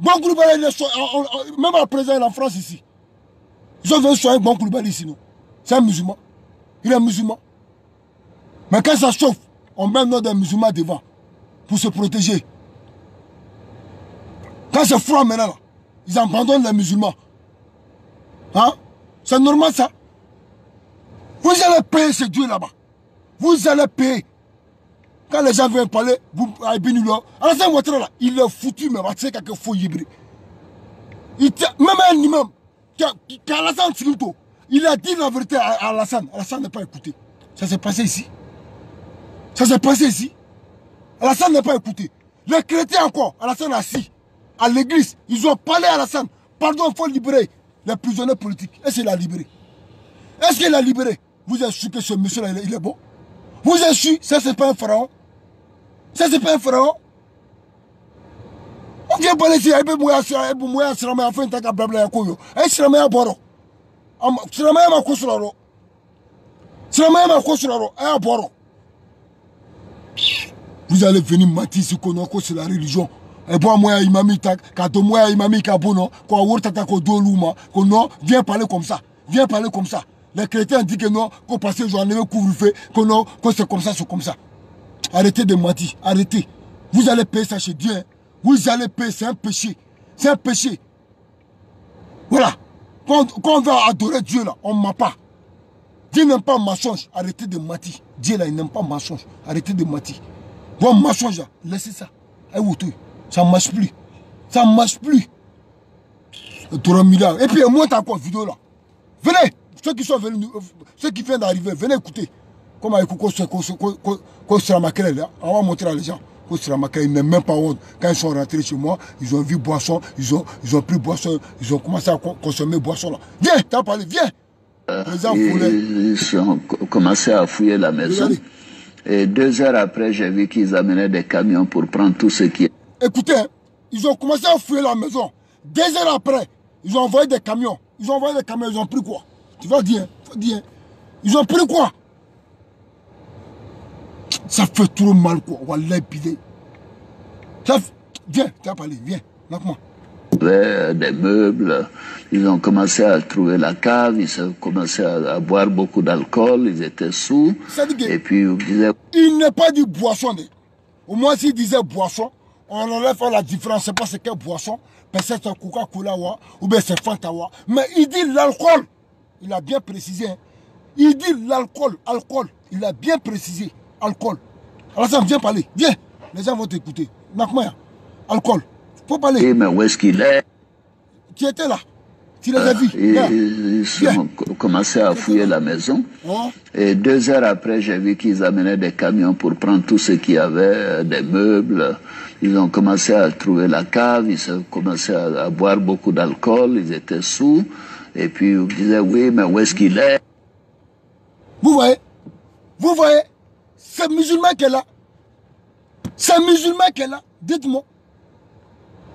Bon Coulibaly, même à présent, il est en France ici. Ils ont venu soigner Bon Coulibaly ici, non? C'est un musulman. Il est musulman. Mais quand ça chauffe, on met des musulmans devant pour se protéger. Quand c'est froid maintenant, là, ils abandonnent les musulmans. Hein? C'est normal ça. Vous allez payer ce Dieu là-bas. Vous allez payer. Quand les gens viennent parler, vous avez béni là. Alassane Ouattara là, il est foutu, mais c'est quelque chose de hybride. Même un imam, Alassane Sirito, il a dit la vérité à Alassane. Alassane n'a pas écouté. Ça s'est passé ici. Ça s'est passé ici. Alassane n'a pas écouté. Les chrétiens encore, Alassane assis à l'église, ils ont parlé à Alassane. Pardon, il faut libérer les prisonniers politiques. Est-ce qu'il a libéré? Est-ce qu'il a libéré? Vous êtes sûr que ce monsieur-là, il est bon? Vous êtes sûr? Ça, c'est pas un pharaon? Ça, c'est pas un pharaon? On vient parler ici, vous allez venir mentir sur que c'est la religion. Et bon, moi, imami, quand moi, imami, kabono, quand on tata ko doluma, que non, viens parler comme ça. Viens parler comme ça. Les chrétiens disent que non, qu'on passe le jour en couvre-feu, que non, que c'est comme ça, c'est comme ça. Arrêtez de mentir, arrêtez. Vous allez payer ça chez Dieu. Hein. Vous allez payer, c'est un péché. C'est un péché. Voilà. Quand on va adorer Dieu, là, on ne ment pas. Dieu n'aime pas mensonge. Arrêtez de mentir. Dieu, là, il n'aime pas mensonge. Arrêtez de mentir. Bon, mensonge, là, laissez ça. Ça ne marche plus. Ça ne marche plus. Et puis, moi, t'as encore une vidéo, là. Venez. Ceux qui sont venus, ceux qui viennent d'arriver, venez écouter. Comment ils se ramaquent là. On va montrer à les gens. Ils n'aiment même pas honte. Quand ils sont rentrés chez moi, ils ont vu boisson, ils ont pris boisson, ils ont commencé à consommer boisson là. Viens, t'as parlé, viens. Ils ont commencé à fouiller la maison. Et 2 heures après, j'ai vu qu'ils amenaient des camions pour prendre tout ce qui est. Écoutez, ils ont commencé à fouiller la maison. 2 heures après, ils ont envoyé des camions. Ils ont envoyé des camions, ils ont pris quoi? Tu vas dire, ils ont pris quoi? Ça fait trop mal quoi. Wallah, pidé. Viens, tu as parlé, viens, lâche-moi. Des meubles, ils ont commencé à trouver la cave, ils ont commencé à boire beaucoup d'alcool, ils étaient sous. Et puis ils disaient... Il n'est pas dit boisson. Au moins s'il disait boisson, on enlève la différence, c'est pas ce qu'est boisson, peut-être c'est Coca-Cola ou bien c'est Fanta. Mais il dit l'alcool, il a bien précisé. Hein. Il dit l'alcool, alcool, il a bien précisé, alcool. Alors ça, viens parler, viens, les gens vont t'écouter. Nakmaya, alcool, faut parler. Mais où est-ce qu'il est? Tu étais là, tu les as vus. Ils ont commencé à fouiller la maison. Oh. Et 2 heures après, j'ai vu qu'ils amenaient des camions pour prendre tout ce qu'il y avait, des meubles. Ils ont commencé à trouver la cave, ils ont commencé à boire beaucoup d'alcool, ils étaient sous. Et puis ils disaient, oui, mais où est-ce qu'il est? Vous voyez, c'est musulman qui est là. C'est musulman qui est là. Dites-moi.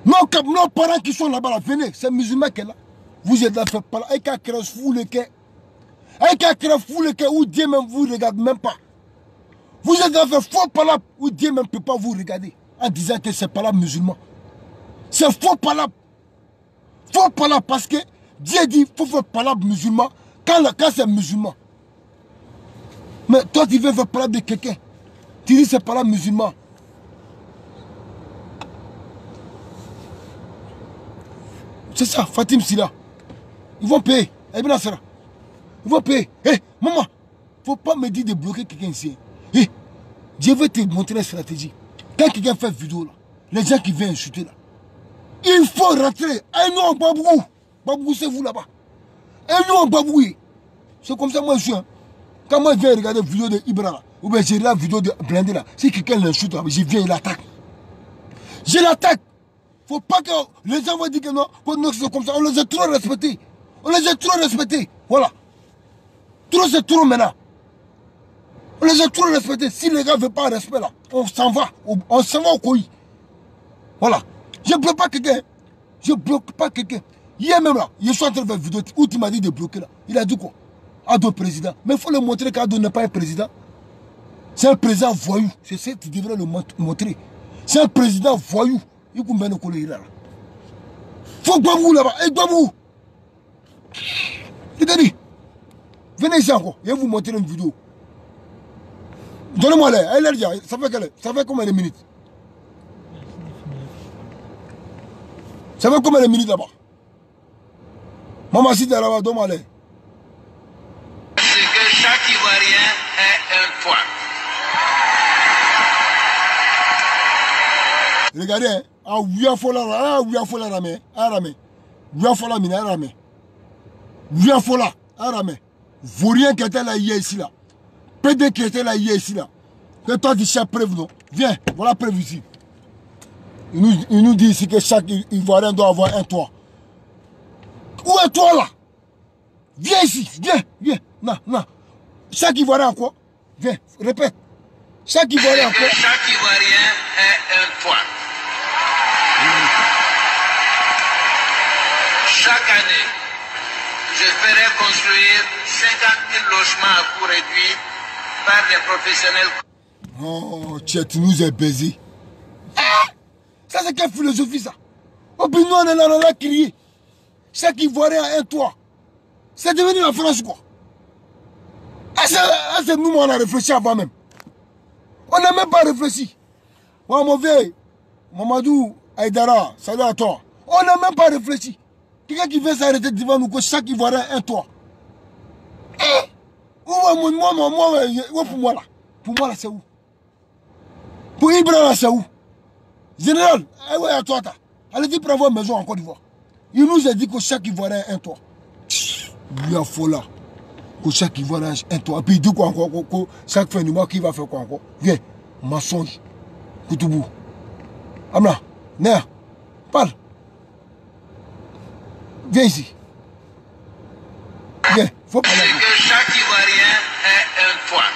Nos parents qui sont là-bas, venez, c'est musulman qui est là. Vous êtes là, faites pas là. Et qu'à créer fou le quai. Et qu'à créer fou le quai où Dieu même vous regarde même pas. Vous êtes là, faites faux palabre où Dieu même peut pas vous regarder. En disant que c'est palabre musulman. C'est faux palabre. Faux palabre parce que Dieu dit qu'il faut faire palabre musulman quand c'est musulman. Mais toi, tu veux faire palabre de quelqu'un. Tu dis c'est palabre musulman. C'est ça, Fatim Silla. Ils vont payer. Ils vont payer. Hé, maman, il ne faut pas me dire de bloquer quelqu'un ici. Hé, je vais te montrer une stratégie. Quand quelqu'un fait une vidéo, là, les gens qui viennent insulter, là, il faut rentrer. Et nous, en Babou. Babou, c'est vous là-bas. Et nous, en Babou. C'est comme ça, moi, je suis. Hein. Quand moi, je viens regarder une vidéo de Ibra, ou bien j'ai la vidéo de Blindé, là, si quelqu'un l'insulte, je viens, il l'attaque. Je l'attaque. Il ne faut pas que les gens vont dire que non, c'est comme ça. On les a trop respectés. On les a trop respectés. Voilà. Trop, c'est trop maintenant. On les a trop respectés. Si les gars ne veulent pas un respect là, on s'en va. On s'en va au couille. Voilà. Je ne bloque pas quelqu'un. Je ne bloque pas quelqu'un. Hier même là, je suis en train de faire une vidéo où tu m'as dit de bloquer là. Il a dit quoi? Ado président. Mais il faut le montrer qu'Ado n'est pas un président. C'est un président voyou. C'est ça que tu devrais le montrer. C'est un président voyou. Il faut bien coller là. Faut Gbamou là-bas. Et Gbamou. Regardez. Venez ici encore. Je vais vous montrer une vidéo. Donnez-moi l'air. Elle est déjà. Ça fait combien de minutes? Ça fait combien de minutes là-bas? Maman, si tu es là-bas, donne-moi l'air. C'est que chaque Ivoirien est un point. Regardez, hein. Ah, oui, il faut la rame. Arame. Oui, il faut la mine, arame. Oui, il faut la arame. Vaurien qui était là hier ici là. PD qui était là hier ici là. Que toi tu cherches preuve, non? Viens, voilà preuve ici. Il nous dit ici que chaque Ivoirien doit avoir un toit. Où est toi là? Viens ici, viens. Non. Chaque Ivoirien a quoi? Viens, répète. Chaque Ivoirien a quoi? Chaque Ivoirien est un toit. Chaque année, je ferai construire 50 000 logements à coût réduit par des professionnels. Oh, tu nous es baisé. Ah, ça c'est quelle philosophie ça? Oh, puis nous on est là, on a crié. Chaque Ivoirien a un toit. C'est devenu la France quoi? Ah, c'est nous, on a réfléchi avant même. On n'a même pas réfléchi. Ouais, mon vieux, Mamadou Aïdara, salut à toi. On n'a même pas réfléchi. Quelqu'un qui veut s'arrêter devant nous, que chaque Ivoirien a un toit. Eh, pour moi là. Pour moi là, c'est où? Pour Ibra là, c'est où? Général, ouais, à toi, allez dire pour avoir une maison en Côte d'Ivoire. Il nous a dit que chaque Ivoirien a un toit. Il y a faux là. Que chaque Ivoirien a un toit. Et puis il dit quoi encore? Que chaque fin du mois, qui va faire quoi encore? Viens, mensonge. Koutoubou. Amna, Néa, parle. Viens ici. Viens, faut parler. C'est que chaque Ivoirien est un toit.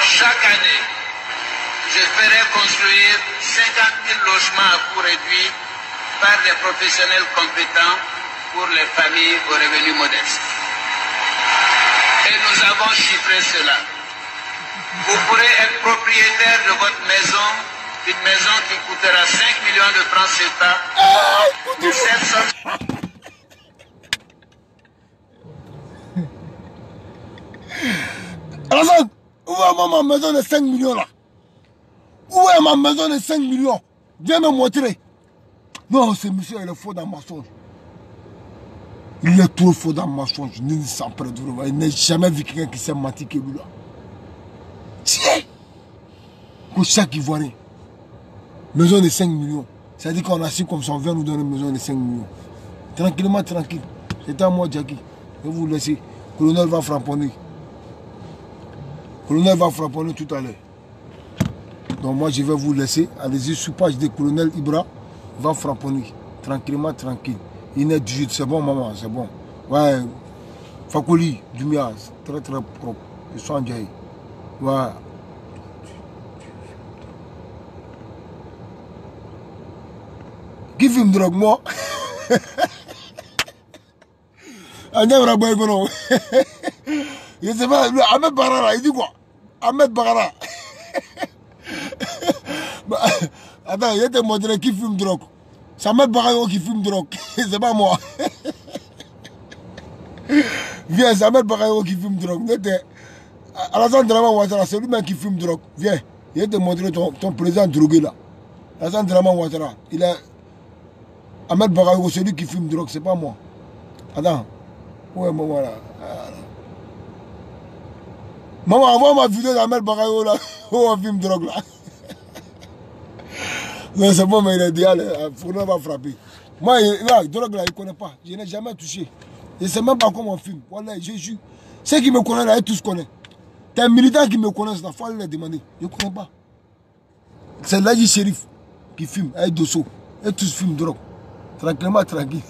Chaque année, je ferai construire 50 000 logements à coût réduit par des professionnels compétents pour les familles aux revenus modestes. Et nous avons chiffré cela. Vous pourrez être propriétaire de votre maison une maison qui coûtera 5 millions de francs CFA. Pour cette somme. Alassane, où est ma maison de 5 millions là? Où est ma maison de 5 millions? Viens me montrer. Non, ce monsieur, il est faux dans le mensonge. Il est trop faux dans le mensonge. Il n'a jamais vu quelqu'un qui s'est menti que lui là. Tiens! Pour chaque Ivoirien. Maison de 5 millions. Ça dit qu'on a su comme ça, on vient nous donner une maison de 5 millions. Tranquillement, tranquille. C'est à moi, Jackie. Je vais vous laisser. Le colonel va frapponner. Le colonel va frapponner tout à l'heure. Donc moi, je vais vous laisser. Allez-y sur page de colonel Ibra. Va frapponner. Tranquillement, tranquille. Il est 18. C'est bon, maman, c'est bon. Ouais. Fakoli, Dumia, très très propre. Ils sont en jaillit. Ouais. Qui fume drogue, moi? Je sais pas, Ahmed Barara, il dit quoi? Ahmed Barara. Attends, il te montré qui fume drogue. C'est Ahmed Barara qui fume drogue. C'est pas moi. Viens, c'est Ahmed Barara qui fume drogue. Alassane Draman Ouattara, c'est lui-même qui fume drogue. Viens, il te montré ton président drogué là. Alassane Draman Ouattara, il est. Ahmed Bagayo, c'est lui qui fume drogue, c'est pas moi. Attends. Ouais, maman là. Maman, envoie ma vidéo d'Ahmed Bagayo là. Oh, on fume drogue là. Non, c'est bon, mais il est dit, allez, Fourneau va frapper. Moi, là, drogue là, il ne connaît pas. Je n'ai jamais touché. Je ne sais même pas comment on fume. Voilà, je jure. Ceux qui me connaissent là, ils tous connaissent. T'es un militant qui me connaissent là, il faut aller les demander. Je ne connais pas. C'est l'Aji Shérif qui fume, avec Dosso. Et tous fument drogue. Tranquillement, tranquille.